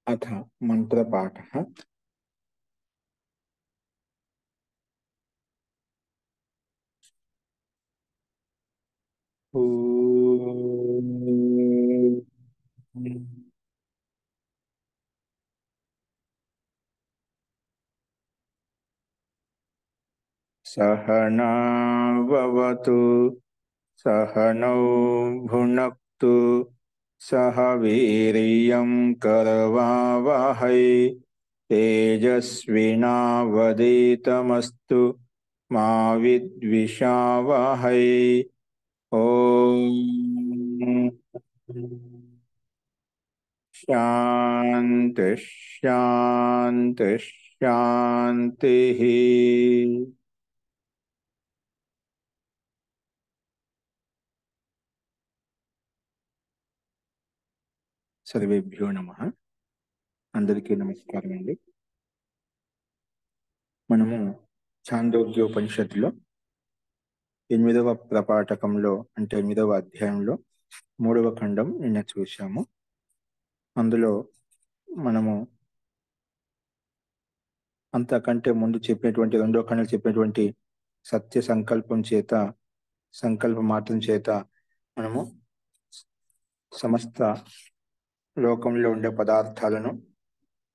अथ मन्त्रपाठः। ॐ सहनाववतु सहनौ भुनक्तु सह वीर्यं करवावहै तेजस्विनावधीतमस्तु मा विद्विषावहै। ॐ शान्ति शान्ति शान्तिः। సర్వేభ్యో నమః. అందరికీ నమస్కారం అండి. మనము ఛాందోగ్యోపనిషత్తులో 8వ ప్రపాఠకంలో అంటే 8వ అధ్యాయంలో 3వ ఖండం నిన్న చూశాము. అందులో మనము అంతకంటే ముందు చెప్పినటువంటి 2వ ఖండం చెప్పినటువంటి సత్య సంకల్పం చేత సంకల్ప మాత్రం చేత మనము సమస్త లోకంలో ఉండే పదార్థాలను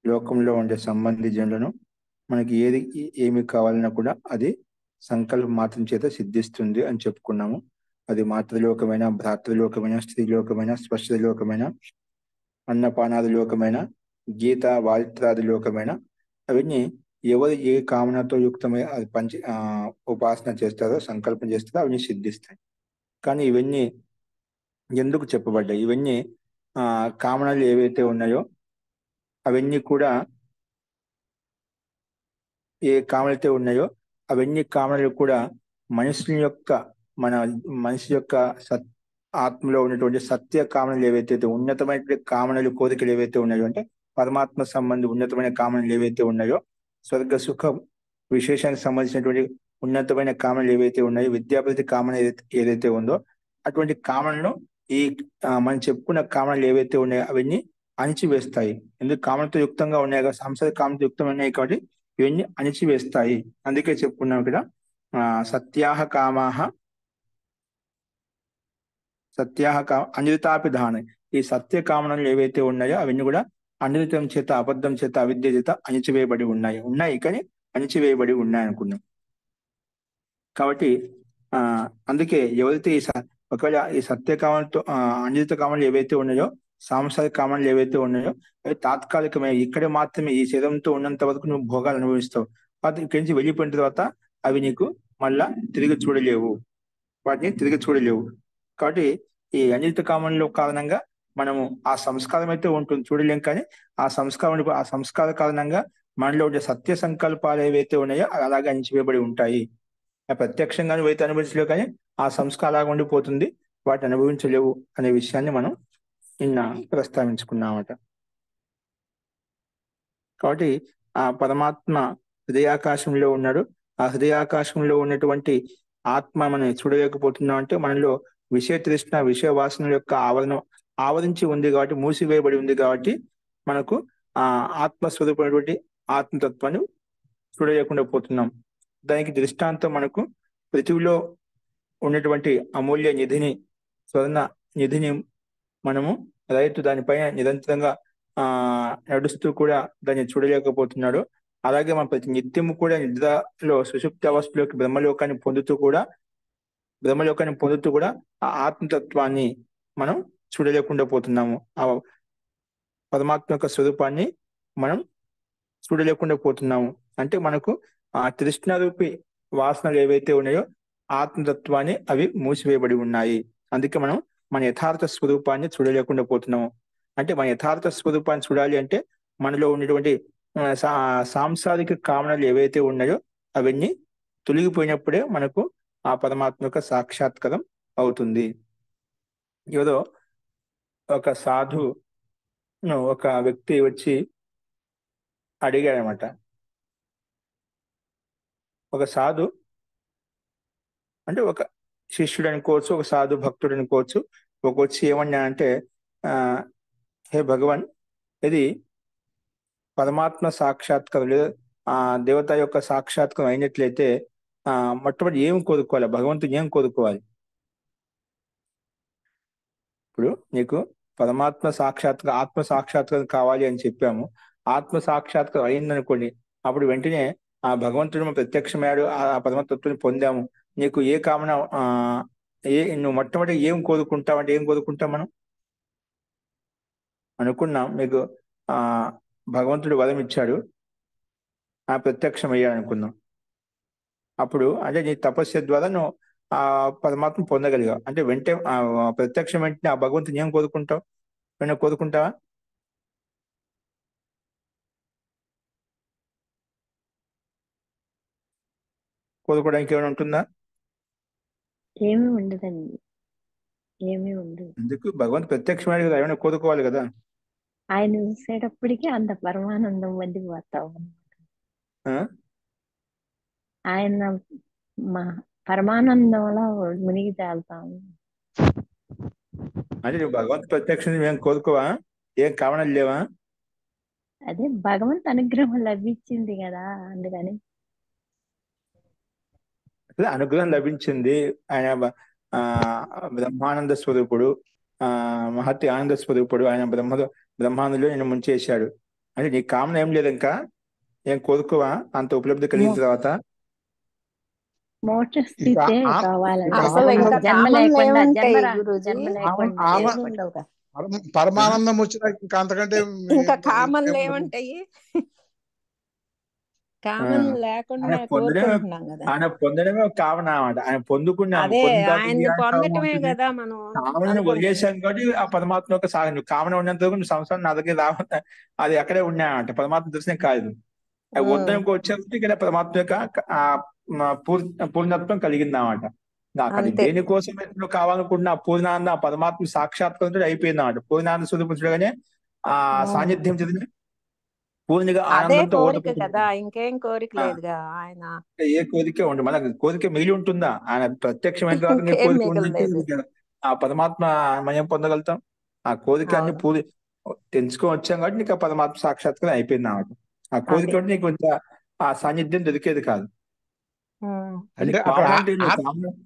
లోకంలో ఉండే సంబంధి జనులను మనకి ఏమి కావాలన్నా కూడా అది సంకల్ప మాత్రం చేత సిద్ధిస్తుంది అని చెప్పుకున్నాము. అది మాతృలోకమైన, భ్రాతృలోకమైన, స్త్రీలోకమైన, స్పర్శలోకమైన, అన్నపానాది లోకమైన, గీత వారిత్రాది లోకమైన అవన్నీ ఎవరు ఏ కామనతో యుక్తమై అది ఉపాసన చేస్తారో సంకల్పం చేస్తారో అవన్నీ సిద్ధిస్తాయి. కానీ ఇవన్నీ ఎందుకు చెప్పబడ్డాయి? ఇవన్నీ కామనలు ఏవైతే ఉన్నాయో అవన్నీ కూడా ఏ కామనలైతే ఉన్నాయో అవన్నీ కామనలు కూడా మనిషి యొక్క ఆత్మలో ఉన్నటువంటి సత్య కామనలు ఏవైతే ఉన్నతమైనటువంటి కామనలు కోరికలు ఏవైతే ఉన్నాయో అంటే పరమాత్మ సంబంధి ఉన్నతమైన కామనలు ఏవైతే ఉన్నాయో, స్వర్గ సుఖం విశేషానికి సంబంధించినటువంటి ఉన్నతమైన కామనలు ఏవైతే ఉన్నాయో, విద్యాపతి కామన ఏదైతే ఉందో అటువంటి కామనను ఈ మనం చెప్పుకున్న కామనలు ఏవైతే ఉన్నాయో అవన్నీ అణిచివేస్తాయి. ఎందుకు? కామనతో యుక్తంగా ఉన్నాయి కదా, సాంసారిక కామనతో యుక్తం ఉన్నాయి కాబట్టి ఇవన్నీ అణిచివేస్తాయి. అందుకే చెప్పుకున్నాం ఇక్కడ సత్యాహ కామాహ అనిరితాపిధాన. ఈ సత్య కామనలు ఏవైతే ఉన్నాయో అవన్నీ కూడా అనిరితం చేత, అబద్ధం చేత, అవిద్య చేత అణిచివేయబడి ఉన్నాయి కానీ అణిచివేయబడి ఉన్నాయి అనుకున్నాం. కాబట్టి అందుకే ఎవరైతే ఒకవేళ ఈ సత్య కామనతో అనిరిత కామనలు ఏవైతే ఉన్నాయో, సాంసారిక కామనలు ఏవైతే ఉన్నాయో అవి తాత్కాలికమే. ఇక్కడే మాత్రమే ఈ శరీరంతో ఉన్నంత వరకు నువ్వు భోగాలు అనుభవిస్తావు. వాటి ఇక్కడి నుంచి వెళ్ళిపోయిన తర్వాత అవి నీకు మళ్ళా వాటిని తిరిగి చూడలేవు. కాబట్టి ఈ అనిరిత కామనలో కారణంగా మనము ఆ సంస్కారం అయితే ఉంటుంది, చూడలేం. కానీ ఆ సంస్కార కారణంగా మనలో ఉండే సత్య సంకల్పాలు ఏవైతే ఉన్నాయో అలాగే అణిచివేయబడి ఉంటాయి. ప్రత్యక్షంగా నువ్వైతే అనుభవించలేవు కానీ ఆ సంస్కారం అలాగా ఉండిపోతుంది, వాటిని అనుభవించలేవు అనే విషయాన్ని మనం నిన్న ప్రస్తావించుకున్నామట. కాబట్టి ఆ పరమాత్మ హృదయాకాశంలో ఉన్నాడు. ఆ హృదయాకాశంలో ఉన్నటువంటి ఆత్మ మనం చూడలేకపోతున్నాం. అంటే మనలో విషయ తృష్ణ, విషయ వాసనల యొక్క ఆవరించి ఉంది కాబట్టి, మూసివేయబడి ఉంది కాబట్టి మనకు ఆ ఆత్మస్వరూపమైనటువంటి ఆత్మతత్వాన్ని చూడలేకుండా పోతున్నాం. దానికి దృష్టాంతం మనకు పృథివిలో ఉన్నటువంటి అమూల్య నిధిని, స్వర్ణ నిధిని మనము రైతు దానిపైన నిరంతరంగా నడుస్తూ కూడా దాన్ని చూడలేకపోతున్నాడు. అలాగే మన ప్రతి నిత్యము కూడా నిద్రలో సుషుప్తి అవస్థలోకి బ్రహ్మలోకాన్ని పొందుతూ కూడా ఆ ఆత్మతత్వాన్ని మనం చూడలేకుండా పోతున్నాము. ఆ పరమాత్మ యొక్క స్వరూపాన్ని మనం చూడలేకుండా పోతున్నాము. అంటే మనకు ఆ తృష్ణరూపి వాసనలు ఏవైతే ఉన్నాయో ఆత్మతత్వాన్ని అవి మూసివేయబడి ఉన్నాయి. అందుకే మనం మన యథార్థ స్వరూపాన్ని చూడలేకుండా పోతున్నాము. అంటే మన యథార్థ స్వరూపాన్ని చూడాలి అంటే మనలో ఉన్నటువంటి సాంసారిక కామనలు ఏవైతే ఉన్నాయో అవన్నీ తొలగిపోయినప్పుడే మనకు ఆ పరమాత్మ యొక్క సాక్షాత్కారం అవుతుంది. ఏదో ఒక ఒక వ్యక్తి వచ్చి అడిగాడనమాట. ఒక సాధు అంటే ఒక శిష్యుడు అనుకోవచ్చు, ఒక సాధు భక్తుడు అనుకోవచ్చు. ఒక వచ్చి ఏమన్నా అంటే హే భగవాన్, ఇది పరమాత్మ సాక్షాత్కారం లేదా ఆ దేవత యొక్క సాక్షాత్కారం అయినట్లయితే ఆ మొట్టమొదటి ఏం కోరుకోవాలి, భగవంతుని ఏం కోరుకోవాలి? ఇప్పుడు నీకు పరమాత్మ సాక్షాత్కారం, ఆత్మ సాక్షాత్కారం కావాలి అని చెప్పాము. ఆత్మ సాక్షాత్కారం అయిందనుకోండి, అప్పుడు వెంటనే ఆ భగవంతుడు ప్రత్యక్షమయ్యాడు, ఆ పరమతత్వాన్ని పొందాము. నీకు ఏ కామన నువ్వు మొట్టమొదటి ఏం కోరుకుంటావు అంటే ఏం కోరుకుంటాం మనం? అనుకున్నాం మీకు ఆ భగవంతుడు వరం ఇచ్చాడు, ఆ ప్రత్యక్షం అయ్యాడు అనుకుందాం. అప్పుడు అంటే నీ తపస్సు ద్వారా నువ్వు ఆ పరమాత్మ పొందగలిగావు అంటే వెంటనే ప్రత్యక్షం వెంటనే ఆ భగవంతుని ఏం కోరుకుంటావు? ఏమైనా కోరుకుంటావా? కోరుకోవడానికి ఏమైనా ఉంటుందా? ఏమీ ఉండదండి, ఏమీ ఉండదు. ఎందుకు? భగవంతు ప్రత్యక్షమైన కదా, ఏమైనా కోరుకోవాలి కదా. ఆయన చూసేటప్పటికి అంత పరమానందం పొందిపోతాం. ఆ? ఆయన మా పరమానందంలో మునిగి తేలుతాము. అంటే నువ్వు భగవంతు ప్రత్యక్షం ఏం కోరుకోవా? ఏం కావడం లేవా? అదే భగవంతు అనుగ్రహం లభించింది కదా, అందుకని. అసలు అనుగ్రహం లభించింది. ఆయన ఆ బ్రహ్మానంద స్వరూపుడు, ఆ మహతి ఆనంద స్వరూపుడు. ఆయన బ్రహ్మానందులో నేను ముంచేశాడు. అంటే నీ కామన ఏం లేదు ఇంకా, ఏం కోరుకోవా అంత ఉపలబ్ధి కలిగిన తర్వాత? మోక్ష ఇంకా స్థితే కావాలండి. అసలు ఇంకా జన్మ కామన్లు లేకుండా, ఏముంటాయి గురూజీ? జన్మ లేకుండా ఏమి ఉండవుగా. పరమానందం వచ్చినా ఇంకా అంతకంటే ఇంకా కామన్లు ఏముండదు. ఏముంటాయి? కామన్లు ఆయన లేకుండా పొందడమే, కోరుకుంటున్నాం కదా. ఆయన పొందడమే ఒక కామన అన్నమాట. ఆయన పొందుకున్నాం, అదే పొందాక ఆయన్ని పొందటమే కదా మనం కామనని అనుకుంటున్నాం. వదిలేశాం కాబట్టి ఆ పరమాత్మ యొక్క సాగం. నువ్వు కామన ఉన్నంత వరకు నువ్వు సంసారం నా దగ్గర రావద్ద, అది అక్కడే ఉన్నాయంట. పరమాత్మ దర్శనం కాదు. అవి వద్దనుకో వచ్చేసి ఇక్కడ పరమాత్మ యొక్క ఆ పూర్ణత్వం కలిగిందన్నమాట. నాకు అది అంతే. దేనికోసం నువ్వు కావాలనుకుంటున్నా ఆ పూర్ణానంద, ఆ పరమాత్మ సాక్షాత్కారం అయిపోయింది అన్నమాట. పూర్ణానంద స్వరూపుడుగానే ఆ సాన్నిధ్యం చదివి పూర్ణిగా అదే ఆనందంతో కోరిక ఓతపోతుంది. కదా, ఇంకేం కోరిక లేదుగా. ఆయన ఏ కోరిక ఉండు, మన కోరిక మిగిలి ఉంటుందా? ఆయన ప్రత్యక్షమైన తర్వాత నీ ఇంకేం కోరిక ఉందంటే మిగలలేదు. ఆ పరమాత్మ మనం పొందగలుగుతాం. ఆ కోరిక అన్ని అవును, తెలుసుకొని వచ్చాం కాబట్టి నీకు ఆ పరమాత్మ సాక్షాత్కారం అయిపోయింది అన్నమాట. ఆ కోరిక అది. ఉంటే నీకు కొంచెం ఆ సాన్నిధ్యం దొరికేది కాదు. అది అంటే అక్కడ కామన్ అంటే నువ్వు కామన్.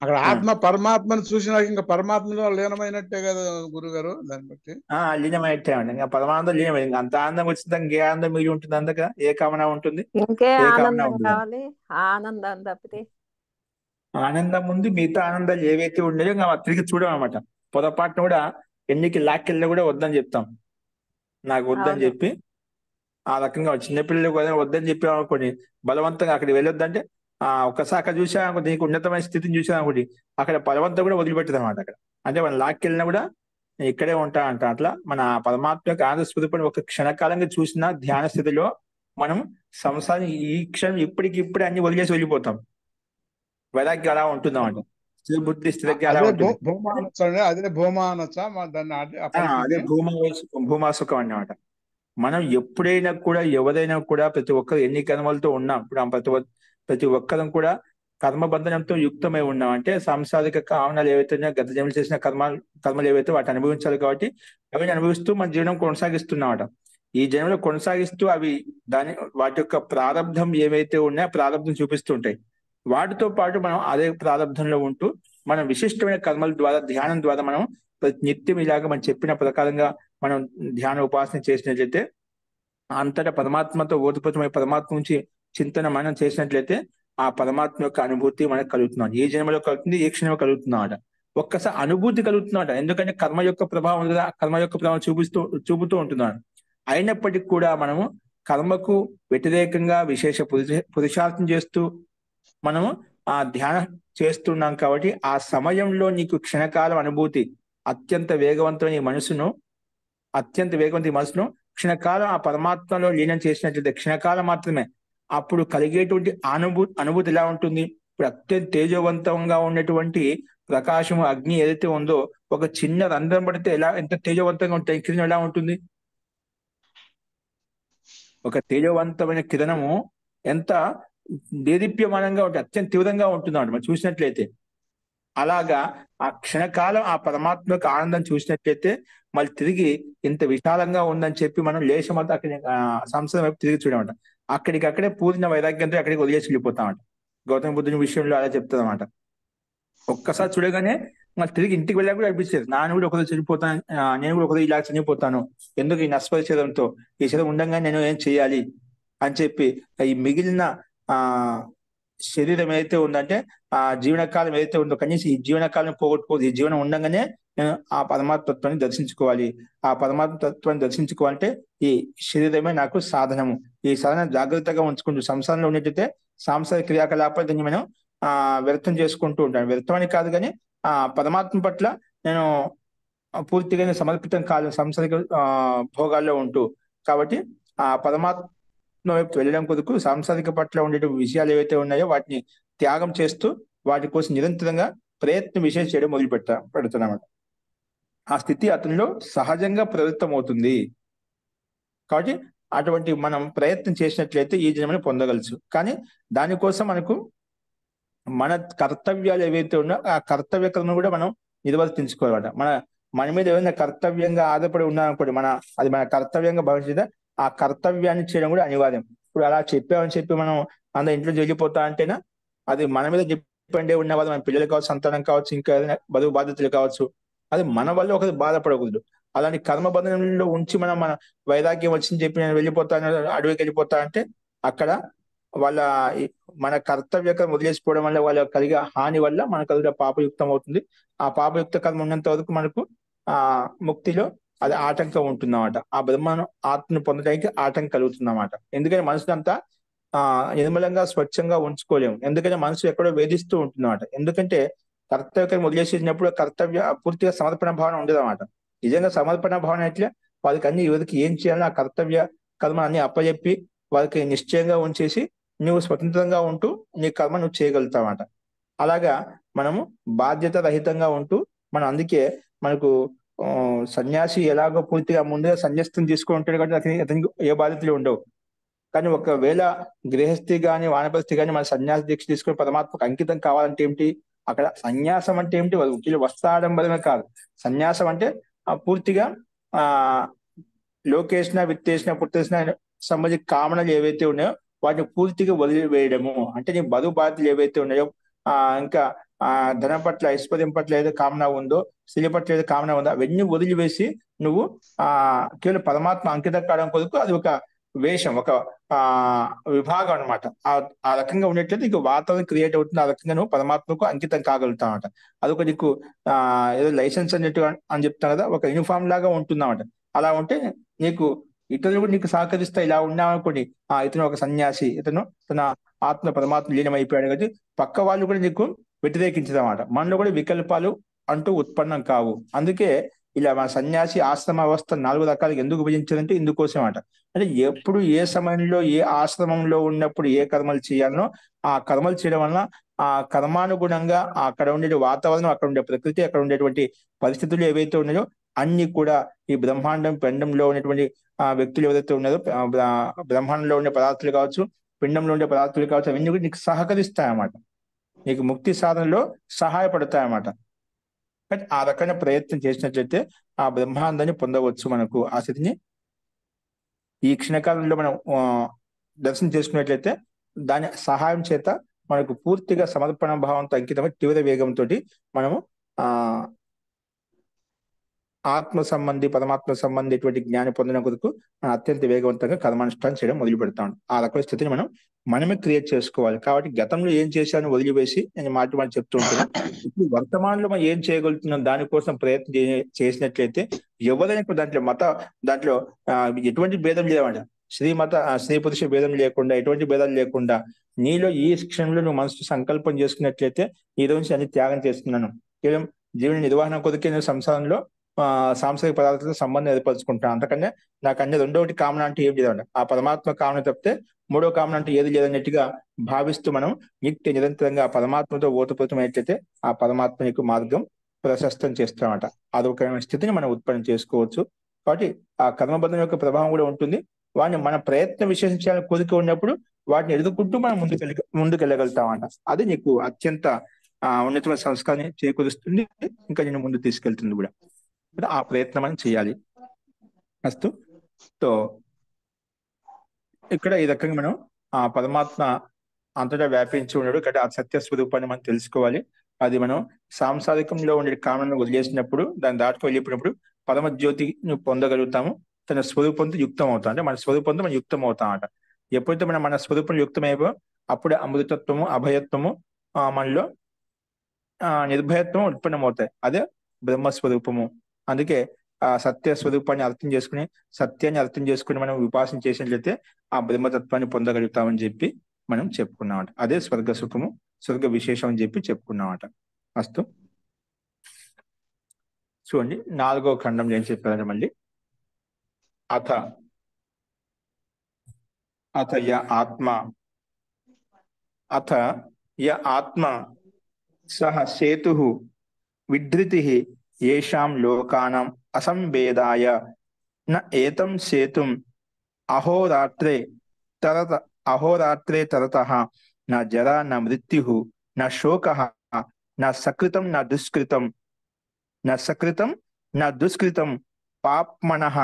అక్కడ ఆత్మ పరమాత్మను చూసినాక ఇంకా పరమాత్మలో లీనమైనట్టే కదా గురుగారు, దాన్ని బట్టి. లీనమైతే అండి, ఇంకా పరమానందం లీనమైంది. ఇంకా అంత ఆనందం వచ్చిందా ఇంకే ఆనందం మిగిలి ఉంటుంది? అందుక ఏ కామన ఉంటుంది? ఇంకే ఏ కామన ఆనందం ఉండదు. కావాలి? ఆనందం తప్పితే ఆనందం ముందు మిగతా ఆనందాలు ఏవైతే ఉన్నాయో ఇంకా తిరిగి చూడమన్నమాట. పొరపాటున కూడా ఎన్నికి లాక్కెళ్ళి కూడా వద్దని చెప్తాం. నాకు వద్దని అవును, చెప్పి ఆ రకంగా చిన్నపిల్లలు కూడా వద్దని చెప్పాం అనుకోండి, బలవంతంగా అక్కడికి వెళ్ళొద్దంటే ఒక్కసారి అక్కడ చూసా అనుకో, నీకు ఉన్నతమైన స్థితిని చూసా అనుకోండి, అక్కడ బలవంతం కూడా వదిలిపెట్టదు అనమాట. అక్కడ అంటే మనం లాక్కెళ్ళినా కూడా నేను ఇక్కడే ఉంటా అంట. అట్లా మన పరమాత్మ యొక్క ఆనంద స్వరూపాన్ని ఒక క్షణకాలంగా చూసిన ధ్యాన స్థితిలో మనం సంసారం ఈ క్షణం ఇప్పటికిప్పుడే అన్ని వదిలేసి వెళ్ళిపోతాం. వైరాగ్యం అలా ఉంటుంది అన్నమాట. స్థిర బుద్ధి స్థిరజ్ఞ అలా అదే ఉంటుంది. భూమా అనొచ్చా అండి? అదే భూమా అనొచ్చా దాన్ని ఆ అదే పరిస్థితిని? భూమాసుఖం అన్నమాట. మనం ఎప్పుడైనా కూడా ఎవరైనా కూడా ప్రతి ఒక్కరు ఎన్ని కర్మలతో ఉన్నాం. ఇప్పుడు ప్రతి ఒక్కరం కూడా కర్మబంధనంతో యుక్తమై ఉన్నాం. అంటే సాంసారిక కారణాలు ఏవైతే ఉన్నాయో, గత జన్మలు చేసిన కర్మలు ఏవైతే వాటిని అనుభవించాలి కాబట్టి అవి అనుభవిస్తూ మన జీవనం కొనసాగిస్తున్నామట. ఈ జన్మలో కొనసాగిస్తూ అవి వాటి యొక్క ప్రారంధం ఏవైతే ఉన్నాయో ప్రారంధం చూపిస్తుంటాయి. వాటితో పాటు మనం అదే ప్రారంధంలో ఉంటూ మనం విశిష్టమైన కర్మల ద్వారా ధ్యానం ద్వారా మనం నిత్యం ఇలాగ మనం చెప్పిన ప్రకారంగా మనం ధ్యాన ఉపాసన చేసినట్లయితే అంతటా పరమాత్మతో ఓతప్రోతమై పరమాత్మ నుంచి చింతన మనం చేసినట్లయితే ఆ పరమాత్మ యొక్క అనుభూతి మనకు కలుగుతున్నాడు. ఏ జన్మలో కలుగుతుంది, ఏ క్షణంలో కలుగుతున్నాడు. ఒక్కసారి అనుభూతి కలుగుతున్నాడు. ఎందుకంటే కర్మ యొక్క ప్రభావం కదా, కర్మ యొక్క ప్రభావం చూపుతూ ఉంటున్నాడు. అయినప్పటికీ కూడా మనము కర్మకు వ్యతిరేకంగా విశేష పురుషార్థం చేస్తూ మనము ఆ ధ్యానం చేస్తున్నాం కాబట్టి ఆ సమయంలో నీకు క్షణకాలం అనుభూతి అత్యంత వేగవంతమైన మనసును క్షణకాలం ఆ పరమాత్మలో లీనం చేసినట్లయితే క్షణకాలం మాత్రమే అప్పుడు కలిగేటువంటి అనుభూతి ఎలా ఉంటుంది? ఇప్పుడు అత్యంత తేజవంతంగా ఉన్నటువంటి ప్రకాశము అగ్ని ఏదైతే ఉందో ఒక చిన్న రంధ్రం పడితే ఎంత తేజవంతంగా ఉంటుంది, కిరణం ఎలా ఉంటుంది? ఒక తేజవంతమైన కిరణము ఎంత దేదీప్యమానంగా ఉంటుంది, అత్యంత తీవ్రంగా ఉంటుంది అన్నమాట. మనం చూసినట్లయితే అలాగా ఆ క్షణకాలం ఆ పరమాత్మ యొక్క ఆనందం చూసినట్లయితే మళ్ళీ తిరిగి ఇంత విశాలంగా ఉందని చెప్పి మనం లేశమంతా అక్కడి సంసారం వైపు తిరిగి చూడమంట. అక్కడికక్కడే పూర్ణ వైరాగ్యంతో అక్కడికి వదిలేసి వెళ్ళిపోతామంట. గౌతమ బుద్ధుని విషయంలో అలా చెప్తుందన్నమాట. ఒక్కసారి చూడగానే మళ్ళీ తిరిగి ఇంటికి వెళ్ళాక కూడా అనిపించేది, నాన్న కూడా ఒకరోజు చనిపోతాను, నేను కూడా ఒకరోజు ఇలా చనిపోతాను, ఎందుకు ఈ నశ్వర శరీరంతో, ఈ శరీరం ఉండగానే నేను ఏం చేయాలి అని చెప్పి ఈ మిగిలిన ఆ శరీరం ఏదైతే ఉందంటే ఆ జీవనకాలం ఏదైతే ఉందో కనీసం ఈ జీవనకాలం పోగొట్టుకోదు, ఈ జీవనం ఉండగానే నేను ఆ పరమాత్మ తత్వాన్ని దర్శించుకోవాలి. ఆ పరమాత్మ తత్వాన్ని దర్శించుకోవాలంటే ఈ శరీరమే నాకు సాధనము. ఈ సాధన జాగ్రత్తగా ఉంచుకుంటూ సంసారంలో ఉన్నట్టయితే సాంసారిక క్రియాకలాపాలు దీన్ని మనం వ్యర్థం చేసుకుంటూ ఉంటాను. వ్యర్థం అని కాదు కానీ ఆ పరమాత్మ పట్ల నేను పూర్తిగా సమర్పితం కాదు సంసారిక భోగాల్లో ఉంటూ. కాబట్టి ఆ పరమాత్మ వైపు వెళ్ళడం కొరకు సాంసారిక పట్ల ఉండే విషయాలు ఏవైతే ఉన్నాయో వాటిని త్యాగం చేస్తూ వాటి కోసం నిరంతరంగా ప్రయత్నం విషయం చేయడం మొదలు పెడుతున్నామట. ఆ స్థితి అతనిలో సహజంగా ప్రవృత్తం అవుతుంది. కాబట్టి అటువంటి మనం ప్రయత్నం చేసినట్లయితే ఈ జన్మని పొందగలచ్చు. కానీ దానికోసం మనకు మన కర్తవ్యాలు ఏవైతే ఉన్నాయో ఆ కర్తవ్య కర్మను కూడా మనం నిర్వర్తించుకోవాలన్నమాట. మన మీద ఏమైనా కర్తవ్యంగా ఆధారపడి ఉన్నామనుకోండి, అది మన కర్తవ్యంగా భవిష్యత్తు ఆ కర్తవ్యాన్ని చేయడం కూడా అనివార్యం. ఇప్పుడు అలా చెప్పామని చెప్పి మనం అందరి ఇంట్లో వెళ్ళిపోతా అంటేనా అది మన మీద డిపెండ్ ఉన్న వాళ్ళు, మన పిల్లలు కావచ్చు, సంతానం కావచ్చు, ఇంకా ఏదైనా బరువు బాధ్యతలు కావచ్చు, అది మన వల్ల ఒకరు బాధపడకూడదు. అలాంటి కర్మబంధనంలో ఉంచి మన వైరాగ్యం వచ్చింది చెప్పి నేను వెళ్ళిపోతాను, అడవికి వెళ్ళిపోతా అంటే అక్కడ వాళ్ళ మన కర్తవ్య కర్మ వదిలేసిపోవడం వల్ల వాళ్ళ కలిగే హాని వల్ల మనకు కలిగే పాపయుక్తం అవుతుంది. ఆ పాపయుక్త కర్మ ఉన్నంత వరకు మనకు ఆ ముక్తిలో అది ఆటంకం ఉంటుందన్నమాట. ఆ బ్రహ్మను ఆత్మను పొందడానికి ఆటంకం కలుగుతుందన్నమాట. ఎందుకంటే మనసునంతా నిర్మలంగా స్వచ్ఛంగా ఉంచుకోలేము. ఎందుకంటే మనసు ఎక్కడో వేధిస్తూ ఉంటుందన్నమాట. ఎందుకంటే కర్తవ్య కర్మ వదిలేసినప్పుడు కర్తవ్య పూర్తిగా సమర్పణ భావన ఉండదన్నమాట. నిజంగా సమర్పణ భావన అయితే వాళ్ళకి అన్ని ఎవరికి ఏం చేయాలో ఆ కర్తవ్య కర్మ అన్ని అప్పచెప్పి వాళ్ళకి నిశ్చయంగా ఉంచేసి నువ్వు స్వతంత్రంగా ఉంటూ నీ కర్మ నువ్వు చేయగలుగుతావన్నమాట. అలాగా మనము బాధ్యత రహితంగా ఉంటూ అందుకే మనకు సన్యాసి ఎలాగో పూర్తిగా ముందుగా సన్యాసం తీసుకుంటాడు కాబట్టి అతనికి ఏ బాధ్యతలు ఉండవు. కానీ ఒకవేళ గృహస్థి గాని వానప్రస్థి గాని మన సన్యాస దీక్ష తీసుకుని పరమాత్మకు అంకితం కావాలంటే ఏమిటి, అక్కడ సన్యాసం అంటే ఏమిటి, వస్త్రాడంబరమే కాదు. సన్యాసం అంటే పూర్తిగా లోకేష్ణ విత్తేసిన పుట్టేసిన సంబంధించిన కామనలు ఏవైతే ఉన్నాయో వాటిని పూర్తిగా వదిలివేయడము. అంటే నీ బరువు బాధ్యతలు ఏవైతే ఉన్నాయో ఇంకా ధనం పట్ల ఐశ్వర్యం పట్ల ఏదో కామన ఉందో, స్త్రీ పట్ల ఏదో కామన ఉందో అవన్నీ వదిలివేసి నువ్వు కేవలం పరమాత్మ అంకితం కావడం కొరకు అది ఒక వేషం, ఒక విభాగం అనమాట. ఆ రకంగా ఉండేట్లయితే నీకు వాతావరణం క్రియేట్ అవుతుంది. ఆ రకంగా నువ్వు పరమాత్మకు అంకితం కాగలుగుతావు అనమాట. అదొక నీకు ఏదో లైసెన్స్ అన్నట్టు అని చెప్తాను కదా, ఒక యూనిఫామ్ లాగా ఉంటుందన్నమాట. అలా ఉంటే నీకు ఇతరులు కూడా నీకు సహకరిస్తా. ఇలా ఉన్నామనుకోండి, ఇతను ఒక సన్యాసి, ఇతను తన ఆత్మ పరమాత్మ లీనమైపోయాడు కాబట్టి పక్క వాళ్ళు కూడా నీకు వ్యతిరేకించదన్నమాట. మనలో కూడా వికల్పాలు అంటూ ఉత్పన్నం కావు. అందుకే ఇలా మన సన్యాసి ఆశ్రమ వ్యవస్థ 4 రకాలుగా ఎందుకు విభజించారంటే ఇందుకోసం అట. అంటే ఎప్పుడు ఏ సమయంలో ఏ ఆశ్రమంలో ఉన్నప్పుడు ఏ కర్మలు చేయాలనో ఆ కర్మలు చేయడం వలన ఆ కర్మానుగుణంగా అక్కడ ఉండే వాతావరణం, అక్కడ ఉండే ప్రకృతి, అక్కడ ఉండేటువంటి పరిస్థితులు ఏవైతే ఉన్నాయో అన్ని కూడా ఈ బ్రహ్మాండం పిండంలో ఉన్నటువంటి వ్యక్తులు ఎవరైతే ఉన్నారో బ్రహ్మాండంలో ఉండే పదార్థాలు కావచ్చు, పిండంలో ఉండే పదార్థాలు కావచ్చు, అవన్నీ కూడా నీకు సహకరిస్తాయన్నమాట. నీకు ముక్తి సాధనలో సహాయపడతాయన్నమాట. బట్ ఆ రకమైన ప్రయత్నం చేసినట్లయితే ఆ బ్రహ్మాండాన్ని పొందవచ్చు. మనకు ఆ స్థితిని ఈ క్షణకాలంలో మనం దర్శనం చేసుకున్నట్లయితే దాని సహాయం చేత మనకు పూర్తిగా సమర్పణ భావంతో అంకితమై తీవ్ర వేగంతో మనము ఆత్మ సంబంధి పరమాత్మ సంబంధి ఇటువంటి జ్ఞానం పొందడం కొరకు మనం అత్యంత వేగవంతంగా కర్మానుష్ఠానం చేయడం మొదలు పెడతాం. ఆ రకమైన స్థితిని మనమే క్రియేట్ చేసుకోవాలి. కాబట్టి గతంలో ఏం చేశాను వదిలివేసి నేను మాట చెప్తూ ఉంటాను. ఇప్పుడు వర్తమానంలో మనం ఏం చేయగలుగుతున్నాం దానికోసం ప్రయత్నం చేసినట్లయితే ఎవరైనా దాంట్లో ఎటువంటి భేదం లేదంట. స్త్రీ పురుష భేదం లేకుండా, ఎటువంటి భేదాలు లేకుండా నీలో ఈ క్షణంలో నువ్వు మనసు సంకల్పం చేసుకున్నట్లయితే ఈ రోజు అన్ని త్యాగం చేస్తున్నాను, కేవలం జీవన నిర్వహణ కొరకే నేను సంసారంలో సాంసారిక పదార్థాలతో సంబంధం ఏర్పరచుకుంటాను. అంతకన్నా నాకు అన్ని రెండోటి కామన అంటే ఏం లేదండి. ఆ పరమాత్మ కామన తప్పితే మూడో కామన అంటే ఏది లేదన్నట్టుగా భావిస్తూ మనం నిత్య నిరంతరంగా పరమాత్మతో ఓతప్రోతమైనట్లయితే ఆ పరమాత్మ యొక్క మార్గం ప్రశస్తం చేస్తామట. అదొక స్థితిని మనం ఉత్పన్నం చేసుకోవచ్చు. కాబట్టి ఆ కర్మబంధం యొక్క ప్రభావం కూడా ఉంటుంది. వాటిని మన ప్రయత్న విశేషించాలని కోరిక ఉన్నప్పుడు వాటిని ఎదుర్కొంటూ మనం ముందుకెళ్ళగలుగుతామంట. అది నీకు అత్యంత ఉన్నతమైన సంస్కారాన్ని చేకూరుస్తుంది, ఇంకా నేను ముందు తీసుకెళ్తుంది కూడా. ఆ ప్రయత్నం అని చేయాలి. అస్తు. సో ఇక్కడ ఈ రకంగా మనం ఆ పరమాత్మ అంతటా వ్యాపించి ఉన్నాడు కాబట్టి ఆ సత్య స్వరూపాన్ని మనం తెలుసుకోవాలి. అది మనం సాంసారికంలో ఉండే కామను వదిలేసినప్పుడు, దాన్ని దాటుకు వెళ్ళిపోయినప్పుడు పరమ జ్యోతిని పొందగలుగుతాము. తన స్వరూపంతో యుక్తం అవుతాం, అంటే మన స్వరూపంతో మనం యుక్తం అవుతాం అట. ఎప్పుడైతే మనం మన స్వరూపం యుక్తమైపో అప్పుడే అమృతత్వము, అభయత్వము మనలో నిర్భయత్వం ఉత్పన్నమవుతాయి. అదే బ్రహ్మస్వరూపము. అందుకే ఆ సత్య స్వరూపాన్ని అర్థం చేసుకుని, సత్యాన్ని అర్థం చేసుకుని మనం విపాసన చేసినట్లయితే ఆ బ్రహ్మతత్వాన్ని పొందగలుగుతామని చెప్పి మనం చెప్పుకున్నామట. అదే స్వర్గ సుఖము, స్వర్గ విశేషం అని చెప్పి చెప్పుకున్నామట. అస్తు. చూడండి 4వ ఖండంలో ఏం చెప్పారంటే మళ్ళీ అథ అథ య ఆత్మ అథ య ఆత్మ సహ సేతు విధృతి ఏషాం లోకానాం అసంవేదాయ న ఏతం సేతుం అహోరాత్రే తరతః న జరా న మృత్యు న శోకః న సకృతం న దుష్కృతం పాప్మానః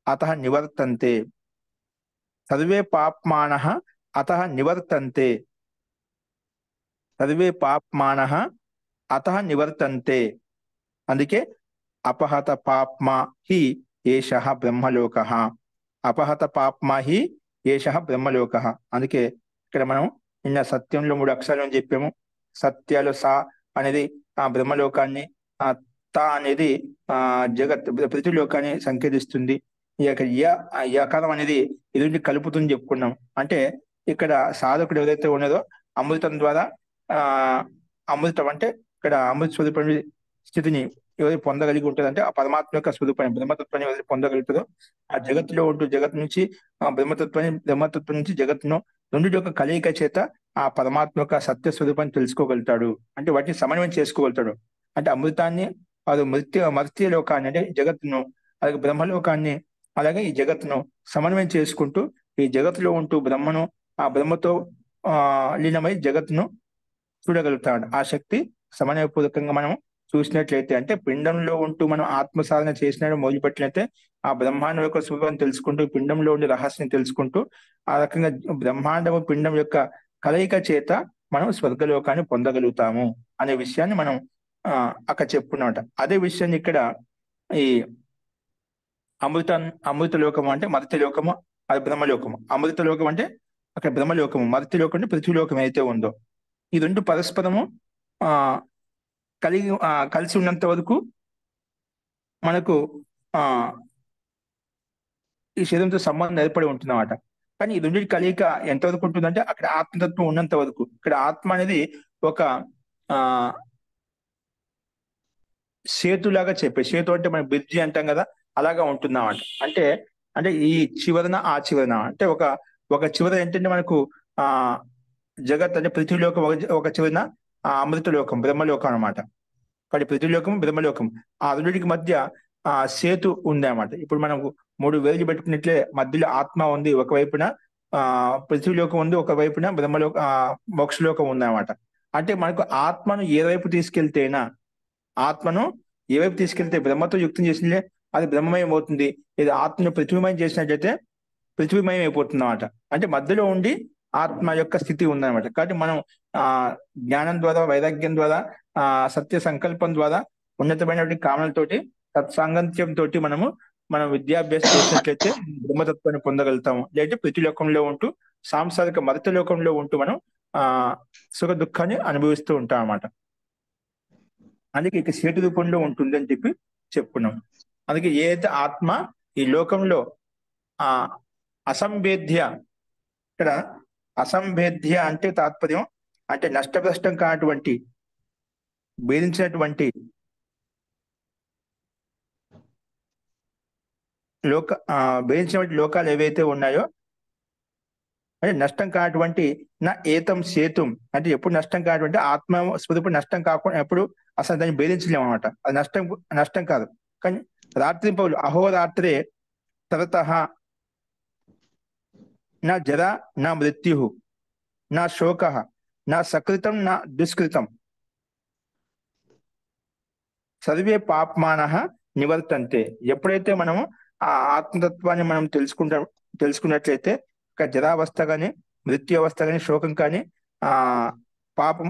అతః నివర్తంతే. సర్వే పాప్మానః అతః నివర్తంతే. అందుకే అపహత పాప్మా హి ఏషః బ్రహ్మలోకః. అపహత పాప్మా హి ఏషః బ్రహ్మలోకః. అందుకే ఇక్కడ మనం నిన్న సత్యంలో 3 అక్షరాలు అని చెప్పాము. సత్యాలు సా అనేది ఆ బ్రహ్మలోకాన్ని, ఆ తా అనేది జగత్ పృథ్వీలోకాన్ని సంకేతిస్తుంది. ఈ యొక్క యకారం అనేది ఇది కలుపుతుంది చెప్పుకున్నాం. అంటే ఇక్కడ సాధకుడు ఎవరైతే ఉన్నదో అమృతం ద్వారా అమృతం అంటే ఇక్కడ అమృత స్వరూపం స్థితిని ఎవరు పొందగలిగి ఉంటుందంటే ఆ పరమాత్మ యొక్క స్వరూపాన్ని, బ్రహ్మతత్వాన్ని ఎవరు పొందగలుగుతుందో ఆ జగత్తులో ఉంటూ జగత్ నుంచి బ్రహ్మతత్వం నుంచి జగత్తును రెండింటి యొక్క కలయిక చేత ఆ పరమాత్మ యొక్క సత్య స్వరూపాన్ని తెలుసుకోగలుగుతాడు. అంటే వాటిని సమన్వయం చేసుకోగలుగుతాడు. అంటే అమృతాన్ని, అది మర్త్య లోకాన్ని అంటే జగత్తును, అలాగే బ్రహ్మలోకాన్ని, అలాగే ఈ జగత్తును సమన్వయం చేసుకుంటూ ఈ జగత్తులో ఉంటూ బ్రహ్మను, ఆ బ్రహ్మతో లీనమై జగత్తును చూడగలుగుతాడు. ఆ శక్తి సమన్వయపూర్వకంగా మనం చూసినట్లయితే, అంటే పిండంలో ఉంటూ మనం ఆత్మ సాధన చేసినట్టు మొదలుపెట్టినట్లయితే ఆ బ్రహ్మాండం యొక్క స్వరూపాన్ని తెలుసుకుంటూ, పిండంలో ఉండే రహస్యం తెలుసుకుంటూ, ఆ రకంగా బ్రహ్మాండము పిండం యొక్క కలయిక చేత మనం స్వర్గలోకాన్ని పొందగలుగుతాము అనే విషయాన్ని మనం అక్కడ చెప్పుకున్నామట. అదే విషయాన్ని ఇక్కడ ఈ అమృత లోకము అంటే మర్త్యలోకము, అది బ్రహ్మలోకము. అమృత లోకం అంటే అక్కడ బ్రహ్మలోకము, మర్త్యలోకం అంటే పృథ్వీలోకం అయితే ఉందో ఈ రెండు పరస్పరము కలిసి ఉన్నంత వరకు మనకు ఈ శరీరంతో సంబంధం ఏర్పడి ఉంటుందన్నమాట. కానీ ఈ రెండింటి కలయిక ఎంతవరకు ఉంటుందంటే అక్కడ ఆత్మతత్వం ఉన్నంత వరకు. ఇక్కడ ఆత్మ అనేది ఒక సేతులాగా సేతు అంటే మన బ్రిడ్జి అంటాం కదా, అలాగా ఉంటుందన్నమాట. అంటే ఈ చివరన ఆ చివరన, అంటే ఒక చివర ఏంటంటే మనకు జగత్ అంటే పృథ్వీలోకం, ఒక చివరన అమృతలోకం బ్రహ్మలోకం అనమాట. కాబట్టి పృథ్వీలోకం బ్రహ్మలోకం ఆ రెండింటికి మధ్య సేతు ఉంది అన్నమాట. ఇప్పుడు మనకు 3 వేలు పెట్టుకున్నట్లే మధ్యలో ఆత్మ ఉంది, ఒకవైపున పృథ్వీలోకం ఉంది, ఒకవైపున మోక్షలోకం ఉంది అన్నమాట. అంటే మనకు ఆత్మను ఏ వైపు తీసుకెళ్తే బ్రహ్మతో యుక్తం చేసినట్లే అది బ్రహ్మమయం అవుతుంది. ఇది ఆత్మను పృథ్వీమయం చేసినట్లయితే పృథ్వీమయం అయిపోతుంది అన్నమాట. అంటే మధ్యలో ఉండి ఆత్మ యొక్క స్థితి ఉందన్నమాట. కాబట్టి మనం జ్ఞానం ద్వారా, వైరాగ్యం ద్వారా, సత్య సంకల్పం ద్వారా, ఉన్నతమైనటువంటి కామనలతోటి, సత్సాంగత్యంతో మనం విద్యాభ్యాసం చేసినట్లయితే బ్రహ్మతత్వాన్ని పొందగలుగుతాము. లేదంటే పృథ్వీలోకంలో ఉంటూ సాంసారిక మర్త్యలోకంలో ఉంటూ మనం సుఖ దుఃఖాన్ని అనుభవిస్తూ ఉంటాం అన్నమాట. అందుకే ఇక సేతు రూపంలో ఉంటుంది అని చెప్పి చెప్పుకున్నాం. అందుకే ఏదైతే ఆత్మ ఈ లోకంలో అసంభేద్య, ఇక్కడ అసంభేద్య అంటే తాత్పర్యం అంటే నష్టభ్రష్టం కానటువంటి, భేదించినటువంటి భేదించినటువంటి లోకాలు ఏవైతే ఉన్నాయో అంటే నష్టం కానటువంటి నా ఏతం సేతుం అంటే ఎప్పుడు నష్టం కానటువంటి ఆత్మ స్వరూపం నష్టం కాకుండా ఎప్పుడు అసలు దాన్ని భేదించలేము అనమాట. అది నష్టం కాదు. కానీ రాత్రింపవులు అహోరాత్రే తరతః నా జర నా మృత్యు నా శోక నా సకృతం నా దుష్కృతం సర్వే పాప్మానః నివర్తంతే. ఎప్పుడైతే మనము ఆ ఆత్మతత్వాన్ని మనం తెలుసుకున్నట్లయితే ఒక జరావస్థ కానీ, మృత్యు అవస్థ కానీ, శోకం కానీ, ఆ పాపం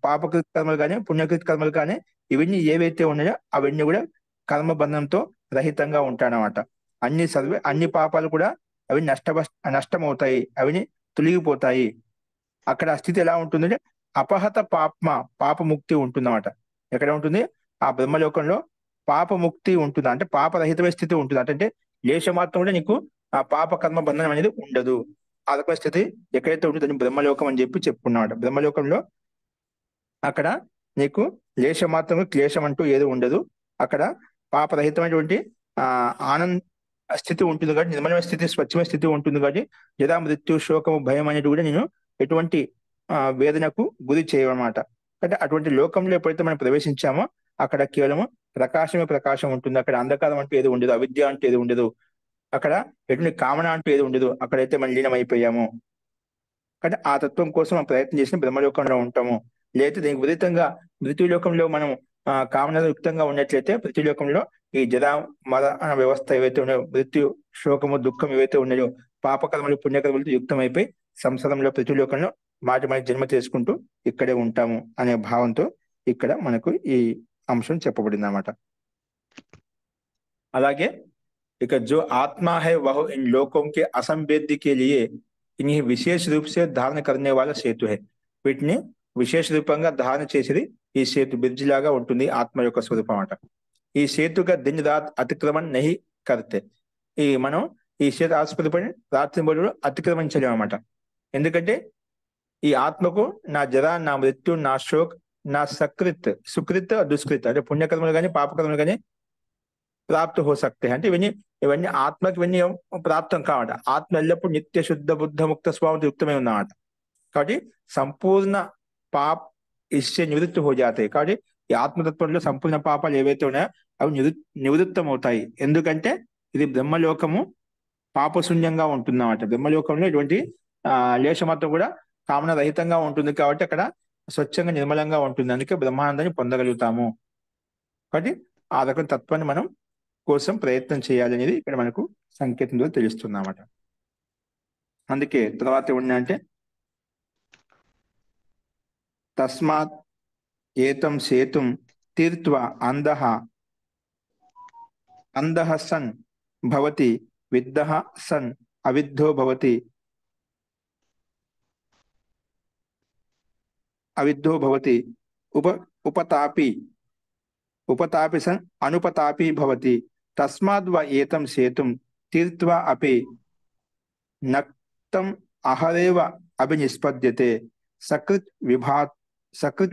పాపకృత కర్మలు కానీ, పుణ్యకృత కర్మలు కానీ, ఇవన్నీ ఏవైతే ఉన్నాయో అవన్నీ కూడా కర్మబంధంతో రహితంగా ఉంటాయన్నమాట. అన్ని పాపాలు కూడా అవి నష్టమవుతాయి, అవి తొలగిపోతాయి. అక్కడ ఆ స్థితి ఎలా ఉంటుందంటే అపహత పాపముక్తి ఉంటుందన్నమాట. ఎక్కడ ఉంటుంది? ఆ బ్రహ్మలోకంలో పాపముక్తి ఉంటుంది, అంటే పాపరహితమైన స్థితి ఉంటుంది. అంటే లేశమాత్రం కూడా నీకు ఆ పాప కర్మ బంధనం అనేది ఉండదు. ఆ రకమైన స్థితి ఎక్కడైతే ఉంటుందో దాన్ని బ్రహ్మలోకం అని చెప్పుకున్నాడు. బ్రహ్మలోకంలో అక్కడ నీకు లేశమాత్రం క్లేశం అంటూ ఏది ఉండదు. అక్కడ పాపరహితమైనటువంటి ఆనంద స్థితి ఉంటుంది కాబట్టి, నిర్మలమైన స్థితి, స్వచ్ఛమైన స్థితి ఉంటుంది కాబట్టి జరా మృత్యు శోకము భయం అనేది కూడా నేను ఎటువంటి వేదనకు గురి చేయమన్నమాట. అంటే అటువంటి లోకంలో ఎప్పుడైతే మనం ప్రవేశించామో అక్కడ కేవలము ప్రకాశం ఉంటుంది. అక్కడ అంధకారం అంటూ ఏది ఉండదు, అవిద్య అంటూ ఏది ఉండదు, అక్కడ ఎటువంటి కామన అంటూ ఏది ఉండదు. అక్కడైతే మనం లీనమైపోయాము. కానీ ఆ తత్వం కోసం మనం ప్రయత్నం చేసిన బ్రహ్మలోకంలో ఉంటాము. లేదా దీనికి విరుద్ధంగా మృత్యులోకంలో మనం కామనయుక్తంగా ఉన్నట్లయితే పృథ్వీలోకంలో ఈ జరా మర అనే వ్యవస్థ ఏవైతే ఉన్నాయో, మృత్యు శోకము దుఃఖం ఏవైతే ఉన్నాయో, పాపకర్మలు పుణ్యకర్మలతో యుక్తమైపోయి సంసారంలో పృథ్వీలోకంలో మాటి జన్మ చేసుకుంటూ ఇక్కడే ఉంటాము అనే భావంతో ఇక్కడ మనకు ఈ అంశం చెప్పబడింది అన్నమాట. అలాగే ఇక జో ఆత్మా హై వహ్ ఇన్ లోకం కే असंवेद्य के लिए इन्हें विशेष रूप से धारण करने वाला सेतु है. వీటిని విశేష రూపంగా ధారణ చేసేది ఈ సేతు, బ్రిడ్జ్ లాగా ఉంటుంది ఆత్మ యొక్క స్వరూపం అన్నమాట. ఈ సేతుగా దిన్ రాత్ అతిక్రమణ నహి కర్తే. మనం ఈ సేతు ఆస్పదపడి రాత్రి బడులు అతిక్రమించలేము అన్నమాట. ఎందుకంటే ఈ ఆత్మకు నా జరా నా మృత్యు నా శోక్ నా సకృత్ సుకృత్ దుష్కృత్ అంటే పుణ్యకర్మలు కానీ పాపకర్మలు కానీ ప్రాప్త హో సక్తే. అంటే ఇవన్నీ ఆత్మకి ఇవన్నీ ప్రాప్తం కావట. ఆత్మ ఎల్లప్పుడు నిత్య శుద్ధ బుద్ధ ముక్త స్వభావంతో యుక్తమై ఉన్నమాట. కాబట్టి సంపూర్ణ పాప్ ఇష్య నివృత్తి హో జాతాయి. కాబట్టి ఈ ఆత్మతత్వంలో సంపూర్ణ పాపాలు ఏవైతే ఉన్నాయో అవి నివృత్తం అవుతాయి. ఎందుకంటే ఇది బ్రహ్మలోకము పాపశూన్యంగా ఉంటుందన్నమాట. బ్రహ్మలోకంలో ఇటువంటి లేశమాత్రం కూడా కామన రహితంగా ఉంటుంది కాబట్టి అక్కడ స్వచ్ఛంగా నిర్మలంగా ఉంటుంది. అందుకే బ్రహ్మానందాన్ని పొందగలుగుతాము. కాబట్టి ఆ రకం తత్వాన్ని మనం కోసం ప్రయత్నం చేయాలి అనేది ఇక్కడ మనకు సంకేతంలో తెలుస్తుంది అన్నమాట. అందుకే తర్వాత ఏమన్నా అంటే తస్మాత్ ఏతం సేతుం తీర్త్వా అంధః సన్ భవతి విద్ధః సన్ అవిద్ధో భవతి ఉపతాపి సన్ అనుపతాపి భవతి. తస్మాద్వ ఏతం సేతుం తీర్త్వా అపి నక్తం అహరేవ అభినిష్పద్యతే సకృత్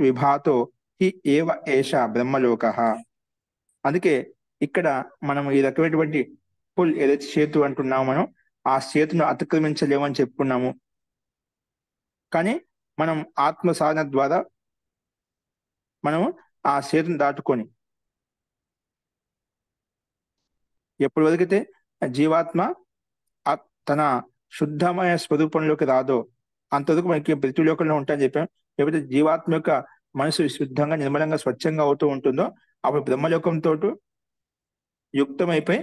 విభాతో హి ఏవ ఏష బ్రహ్మలోకః. అందుకే ఇక్కడ మనం ఈ రకమైనటువంటి పుల్ ఏదైతే సేతు అంటున్నామో మనం ఆ సేతును అతిక్రమించలేమని చెప్పుకున్నాము. కానీ మనం ఆత్మ సాధన ద్వారా మనము ఆ సేతును దాటుకొని ఎప్పటి వరకైతే జీవాత్మ తన శుద్ధమైన స్వరూపంలోకి రాదో అంతవరకు మనకి పృథ్వీలోకంలో ఉంటాయని చెప్పాం. ఎప్పుడైతే జీవాత్మ యొక్క మనసు శుద్ధంగా నిర్మలంగా స్వచ్ఛంగా అవుతూ ఉంటుందో అప్పుడు బ్రహ్మలోకంతో యుక్తమైపోయి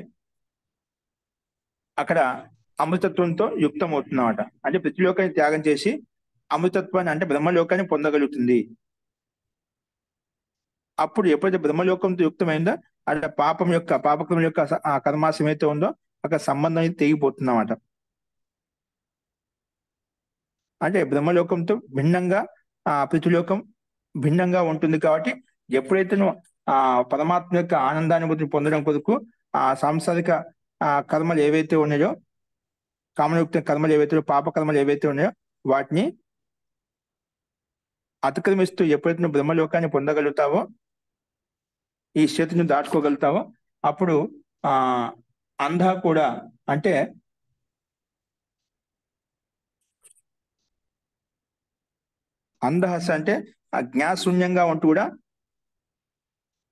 అక్కడ అమృతత్వంతో యుక్తం అవుతుందన్నమాట. అంటే పృథ్వీలోకాన్ని త్యాగం చేసి అమృతత్వాన్ని అంటే బ్రహ్మలోకాన్ని పొందగలుగుతుంది. అప్పుడు ఎప్పుడైతే బ్రహ్మలోకంతో యుక్తమైందో అక్కడ పాపకర్మ యొక్క ఆ కర్మాశం ఏమైతే ఉందో అక్కడ సంబంధం అయితే తెగిపోతుంది అన్నమాట. అంటే బ్రహ్మలోకంతో భిన్నంగా పృథ్వీలోకం భిన్నంగా ఉంటుంది. కాబట్టి ఎప్పుడైతే నువ్వు ఆ పరమాత్మ యొక్క ఆనందానుభూతిని పొందడం కొరకు ఆ సాంసారిక కర్మలు ఏవైతే ఉన్నాయో, కామయుక్త కర్మలు ఏవైతే పాప కర్మలు ఏవైతే ఉన్నాయో వాటిని అతిక్రమిస్తూ ఎప్పుడైతే నువ్వు బ్రహ్మలోకాన్ని పొందగలుగుతావో, ఈ స్థితిని దాటుకోగలుగుతావో అప్పుడు అంధ కూడా అంటే అంధహస అంటే జ్ఞాశూన్యంగా ఉంటూ కూడా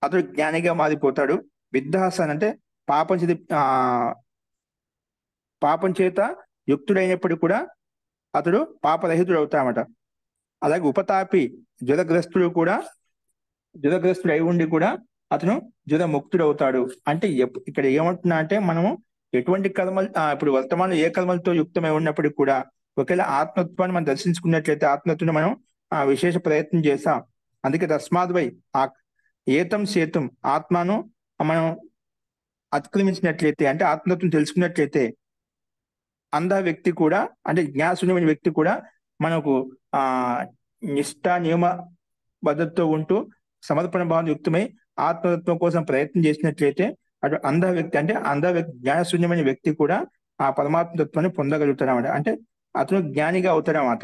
అతడు జ్ఞానిగా మారిపోతాడు. విద్ధహసన్ అంటే పాపం చేత యుక్తుడైనప్పుడు కూడా అతడు పాపరహితుడు అవుతాడనమాట. అలాగే ఉపతాపి జ్వరగ్రస్తుడు అయి ఉండి కూడా అతను జ్వరముక్తుడు అవుతాడు. అంటే ఇక్కడ ఏమంటున్నా అంటే మనము ఎటువంటి కర్మలు ఇప్పుడు వర్తమానంలో ఏ కర్మలతో యుక్తమై ఉన్నప్పటికీ కూడా ఒకవేళ ఆత్మత్వాన్ని మనం దర్శించుకున్నట్లయితే ఆత్మత్వాన్ని మనం విశేష ప్రయత్నం చేస్తాం. అందుకే తస్మాద్వై ఆ ఏతం సేతం ఆత్మను మనం అతిక్రమించినట్లయితే అంటే ఆత్మతత్వం తెలుసుకున్నట్లయితే అంధ వ్యక్తి కూడా అంటే జ్ఞానశూన్యమైన వ్యక్తి కూడా మనకు నిష్ఠ నియమ బద్ధతతో ఉంటూ సమర్పణ భావం యుక్తమై ఆత్మతత్వం కోసం ప్రయత్నం చేసినట్లయితే అటు అంధ వ్యక్తి జ్ఞానశూన్యమైన వ్యక్తి కూడా ఆ పరమాత్మ తత్వాన్ని పొందగలుగుతాడన్నమాట. అంటే అతను జ్ఞానిగా అవుతాడన్నమాట.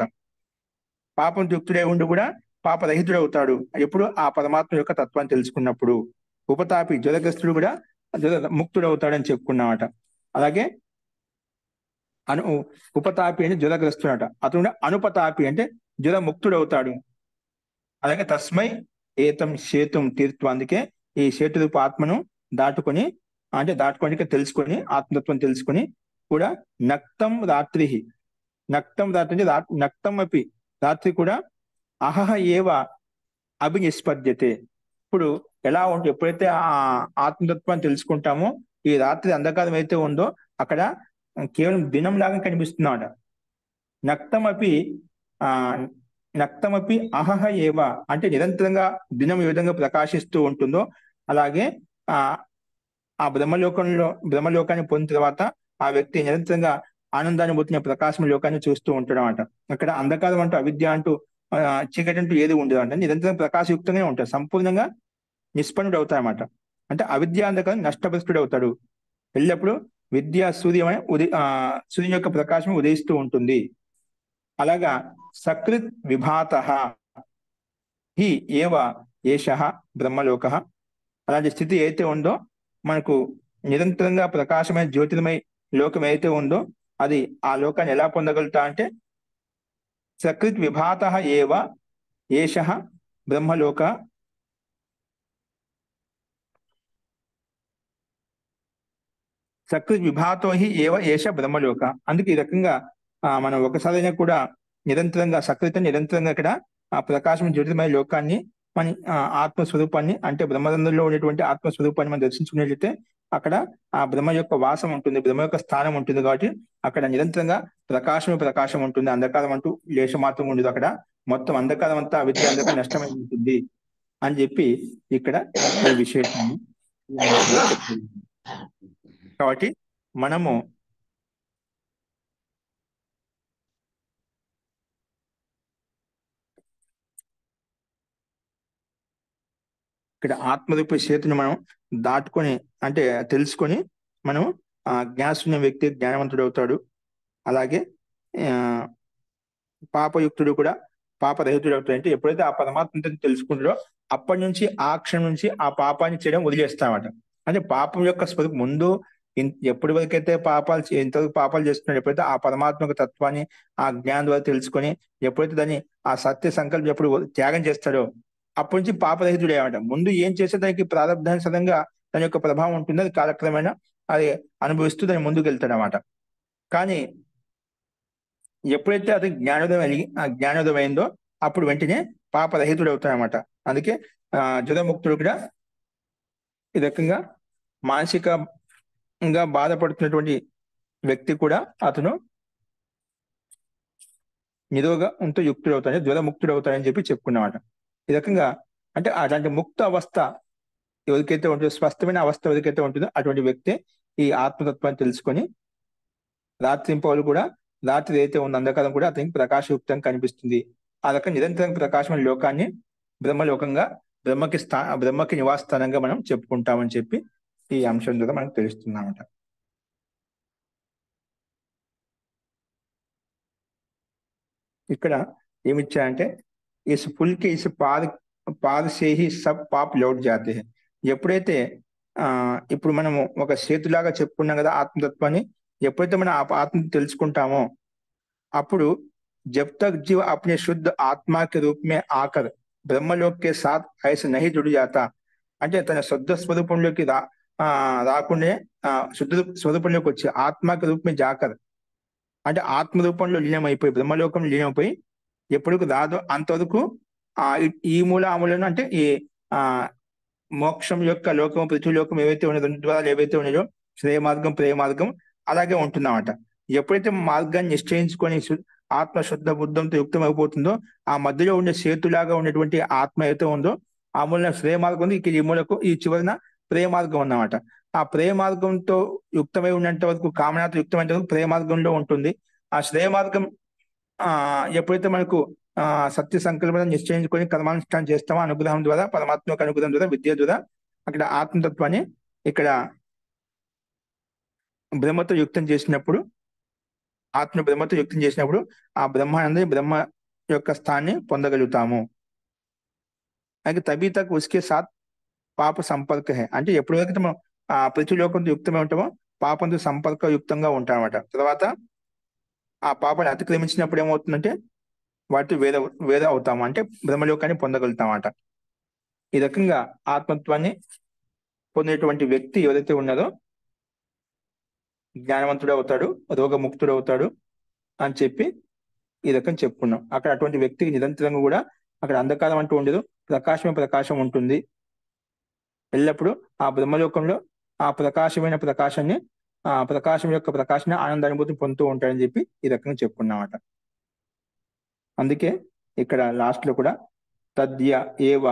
పాపం యుక్తుడై ఉండి కూడా పాపరహితుడు అవుతాడు ఎప్పుడు ఆ పరమాత్మ యొక్క తత్వాన్ని తెలుసుకున్నప్పుడు. ఉపతాపి జ్వరగ్రస్తుడు కూడా ముక్తుడు అవుతాడని చెప్పుకున్నామట. అలాగే ఉపతాపి అంటే జ్వరగ్రస్తుడట, అతను అనుపతాపి అంటే జ్వరముక్తుడు అవుతాడు. అలాగే తస్మై ఏతం సేతుం తీర్థం, అందుకే ఈ సేతు రూప ఆత్మను దాటుకొని తెలుసుకొని ఆత్మతత్వం తెలుసుకొని కూడా నక్తం రాత్రి అంటే నక్తం అపి రాత్రి కూడా అహహ ఏవ అభినిష్పద్యతే. ఇప్పుడు ఎలా ఉంటుంది, ఎప్పుడైతే ఆ ఆత్మతత్వాన్ని తెలుసుకుంటామో ఈ రాత్రి అంధకారం అయితే ఉందో అక్కడ కేవలం దినం లాగా కనిపిస్తున్నాడు. నక్తమపి అహహ ఏవ అంటే నిరంతరంగా దినం ఏ విధంగా ప్రకాశిస్తూ ఉంటుందో అలాగే ఆ బ్రహ్మలోకాన్ని పొందిన తర్వాత ఆ వ్యక్తి నిరంతరంగా ఆనందాన్ని పొందిన ప్రకాశం లోకాన్ని చూస్తూ ఉంటాడు అన్నమాట. అక్కడ అంధకారం అంటూ అవిద్య అంటూ చీకటి అంటూ ఏది ఉండదు అంటే నిరంతరం ప్రకాశయుక్తంగానే ఉంటాడు, సంపూర్ణంగా నిష్పన్నుడు అవుతాడు అన్నమాట. అంటే అవిద్య అంధకారం నష్టపరుస్తుడు అవుతాడు. ఎల్లప్పుడూ విద్య సూర్యుని యొక్క ప్రకాశం ఉదయిస్తూ ఉంటుంది. అలాగా సకృత్ విభాత హి ఏవ ఏషః బ్రహ్మలోక. అలాంటి స్థితి అయితే ఉందో మనకు నిరంతరంగా ప్రకాశమైన జ్యోతిర్మయ లోకం అయితే ఉందో అది ఆ లోకాన్ని ఎలా పొందగలుగుతా అంటే సకృత్ విభాత ఏవ ఏషః బ్రహ్మలోక. సకృత్ విభాతో హి ఏవ ఏష బ్రహ్మలోక. అందుకే ఈ రకంగా మనం ఒకసారైనా కూడా నిరంతరంగా నిరంతరంగా ఇక్కడ ఆ ప్రకాశం జ్యోతిర్మయ లోకాన్ని మన ఆత్మస్వరూపాన్ని అంటే బ్రహ్మరంధ్రంలో ఉండేటువంటి ఆత్మస్వరూపాన్ని మనం దర్శించుకున్నట్లయితే అక్కడ ఆ బ్రహ్మ యొక్క వాసం ఉంటుంది, బ్రహ్మ యొక్క స్థానం ఉంటుంది. కాబట్టి అక్కడ నిరంతరంగా ప్రకాశం ఉంటుంది, అంధకారం అంటూ లేశ మాత్రం ఉండదు. అక్కడ మొత్తం అంధకారం అంతా అవిద్య అంధకారం నష్టమై ఉంటుంది అని చెప్పి ఇక్కడ ఈ విశేషాన్ని చెప్తుంది. కాబట్టి మనము ఇక్కడ ఆత్మరూప చేతిని మనం దాటుకొని అంటే తెలుసుకొని మనం జ్ఞానశూన్య వ్యక్తి జ్ఞానవంతుడు అవుతాడు. అలాగే పాపయుక్తుడు కూడా పాపరహితుడు అవుతాడు. అంటే ఎప్పుడైతే ఆ పరమాత్మని తెలుసుకుంటాడో అప్పటి నుంచి ఆ క్షణం నుంచి ఆ పాపాన్ని చేయడం వదిలేస్తామట. అంటే పాపం యొక్క స్వరూపం ముందు ఎప్పటి వరకైతే ఎంతవరకు పాపాలు చేస్తున్నాడు, ఎప్పుడైతే ఆ పరమాత్మక తత్వాన్ని ఆ జ్ఞానం ద్వారా తెలుసుకొని ఎప్పుడైతే దాన్ని ఆ సత్య సంకల్పం ఎప్పుడు త్యాగం చేస్తాడో అప్పటి నుంచి పాపరహితుడే అనమాట. ముందు ఏం చేస్తే దానికి ప్రారంధానుసారంగా దాని యొక్క ప్రభావం ఉంటుంది, అది కాలక్రమేణా అది అనుభవిస్తూ దాన్ని ముందుకు వెళ్తాడు అనమాట. కానీ ఎప్పుడైతే అది జ్ఞానోదయం అయిందో అప్పుడు వెంటనే పాపరహితుడు అవుతాడు అనమాట. అందుకే జ్వరముక్తుడు కూడా ఈ రకంగా మానసికంగా బాధపడుతున్నటువంటి వ్యక్తి కూడా అతను నిరోగంతో యుక్తుడు అవుతాడు, జ్వరముక్తుడు అవుతాడని చెప్పి చెప్పుకున్నమాట. ఈ రకంగా అంటే అలాంటి ముక్త అవస్థ ఎవరికైతే ఉంటుందో, స్పష్టమైన అవస్థ ఎవరికైతే ఉంటుందో అటువంటి వ్యక్తి ఈ ఆత్మతత్వాన్ని తెలుసుకొని రాత్రింపవలు కూడా రాత్రి ఏదైతే ఉన్న అంధకారం కూడా అతనికి ప్రకాశయుక్తంగా కనిపిస్తుంది. ఆ రకంగా నిరంతరం ప్రకాశమైన లోకాన్ని బ్రహ్మలోకంగా బ్రహ్మకి నివాస స్థానంగా మనం చెప్పుకుంటామని చెప్పి ఈ అంశం ద్వారా మనకు తెలుస్తుందన్నమాట. ఇక్కడ ఏమిచ్చారంటే ఇస్ పుల్కి ఇస్ పార్ సే హి సబ్ పాప్ లౌట్ జాతే హై. ఎప్పుడైతే ఇప్పుడు మనము ఒక సేతులాగా చెప్పుకున్నాం కదా ఆత్మతత్వాన్ని, ఎప్పుడైతే మనం ఆత్మ తెలుసుకుంటామో అప్పుడు జబ్ తక్ జీవ అప్నే శుద్ధ ఆత్మా కే రూప్ మే ఆకర్ బ్రహ్మలోక్ కే సాత్ ఐసే నహీ జుడి జాతా. అంటే తన శుద్ధ స్వరూపంలోకి రాకుండా శుద్ధ స్వరూపంలోకి వచ్చి ఆత్మకి రూప్ మే జాకర్ అంటే ఆత్మ రూపంలో లీనమైపోయి బ్రహ్మలోకం లీనమైపోయి ఎప్పటికి రాదో అంతవరకు ఈ మూల ఆ మూలను అంటే ఈ ఆ మోక్షం యొక్క లోకం పృథ్వీలోకం ఏవైతే ఉన్నాయో రెండు ద్వారాలు ఏవైతే ఉన్నాయో శ్రేయ మార్గం ప్రేయ మార్గం అలాగే ఉంటుందన్నమాట. ఎప్పుడైతే మార్గాన్ని నిశ్చయించుకొని ఆత్మ శుద్ధ బుద్ధంతో యుక్తం అయిపోతుందో ఆ మధ్యలో ఉండే సేతులాగా ఉన్నటువంటి ఆత్మ ఏదైతే ఉందో ఆ మూలన శ్రేయ మార్గం ఉంది, ఈ మూలకు ఈ చివరన ప్రేయ మార్గం అన్నమాట. ఆ ప్రేయ మార్గంతో యుక్తమై ఉన్నంత వరకు కామనాతో యుక్తమైనంత వరకు ప్రేయ మార్గంలో ఉంటుంది. ఆ శ్రేయ మార్గం ఎప్పుడైతే మనకు సత్య సంకల్పం నిశ్చయించుకొని కర్మానుష్ఠానం చేస్తామో అనుగ్రహం ద్వారా పరమాత్మ యొక్క అనుగ్రహం ద్వారా విద్య ద్వారా అక్కడ ఆత్మతత్వాన్ని ఇక్కడ బ్రహ్మతో యుక్తం చేసినప్పుడు ఆత్మ బ్రహ్మతో యుక్తం చేసినప్పుడు ఆ బ్రహ్మానంద బ్రహ్మ యొక్క స్థాన్ని పొందగలుగుతాము. అయితే తబీ తక్ ఉస్కే సాత్ పాప సంపర్క హే అంటే ఎప్పుడైతే మనం పృథ్వీలోకంతో యుక్తమై ఉంటామో పాపంతో సంపర్క యుక్తంగా ఉంటామన్నమాట. తర్వాత ఆ పాపని అతిక్రమించినప్పుడు ఏమవుతుందంటే వాటి వేద అవుతాము అంటే బ్రహ్మలోకాన్ని పొందగలుగుతామట. ఈ రకంగా ఆత్మత్వాన్ని పొందేటువంటి వ్యక్తి ఎవరైతే ఉన్నారో జ్ఞానవంతుడు అవుతాడు, రోగముక్తుడు అవుతాడు అని చెప్పి ఈ రకం చెప్పుకున్నాం. అక్కడ అటువంటి వ్యక్తికి నిరంతరంగా కూడా అక్కడ అంధకారం అంటూ ఉండదు, ప్రకాశం ఉంటుంది. ఎల్లప్పుడూ ఆ బ్రహ్మలోకంలో ఆ ప్రకాశమైన ప్రకాశాన్ని ప్రకాశం యొక్క ప్రకాశాన్ని ఆనందానుభూతిని పొందుతూ ఉంటాడని చెప్పి ఈ రకంగా చెప్పుకున్నామట. అందుకే ఇక్కడ లాస్ట్ లో కూడా తద్య ఏవ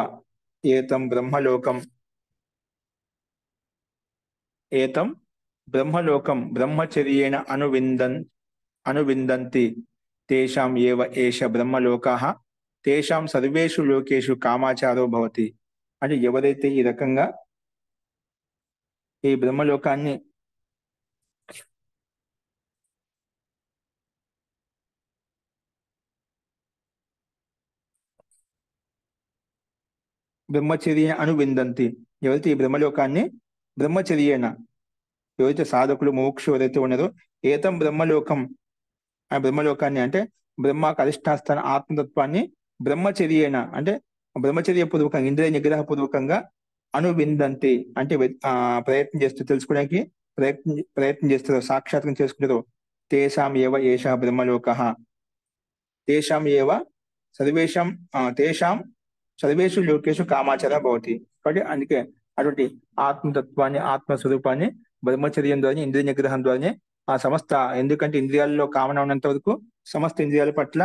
ఏతం బ్రహ్మలోకం బ్రహ్మచర్యేణ అనువిందంతి తేషాం ఏవ ఏష బ్రహ్మలోకాః తేషాం సర్వేషు లోకేషు కామాచారో భవతి. అంటే ఎవరైతే ఈ రకంగా ఈ బ్రహ్మలోకాన్ని బ్రహ్మచర్య అనువిందంతి ఎవరైతే ఈ బ్రహ్మలోకాన్ని బ్రహ్మచర్యేణ ఎవరైతే సాధకులు మోక్షు ఎవరైతే ఉన్నారో ఏతం బ్రహ్మలోకం ఆ బ్రహ్మలోకాన్ని అంటే బ్రహ్మకు అధిష్టాన ఆత్మతత్వాన్ని బ్రహ్మచర్యేణ అంటే బ్రహ్మచర్య పూర్వకంగా ఇంద్రియ నిగ్రహ పూర్వకంగా అనువిందంతి అంటే ప్రయత్నం చేస్తూ తెలుసుకోవడానికి ప్రయత్నం చేస్తారో సాక్షాత్కరం చేసుకుంటారో తేషాం ఏవ ఏష బ్రహ్మలోకః తేషాం ఏవ తేషాం సర్వేషు లోకేషు కామాచార భవతి. కాబట్టి అందుకే అటువంటి ఆత్మతత్వాన్ని ఆత్మస్వరూపాన్ని బ్రహ్మచర్యం ద్వారా ఇంద్రియ నిగ్రహం ద్వారానే సమస్త ఎందుకంటే ఇంద్రియాల్లో కామన ఉన్నంత వరకు సమస్త ఇంద్రియాల పట్ల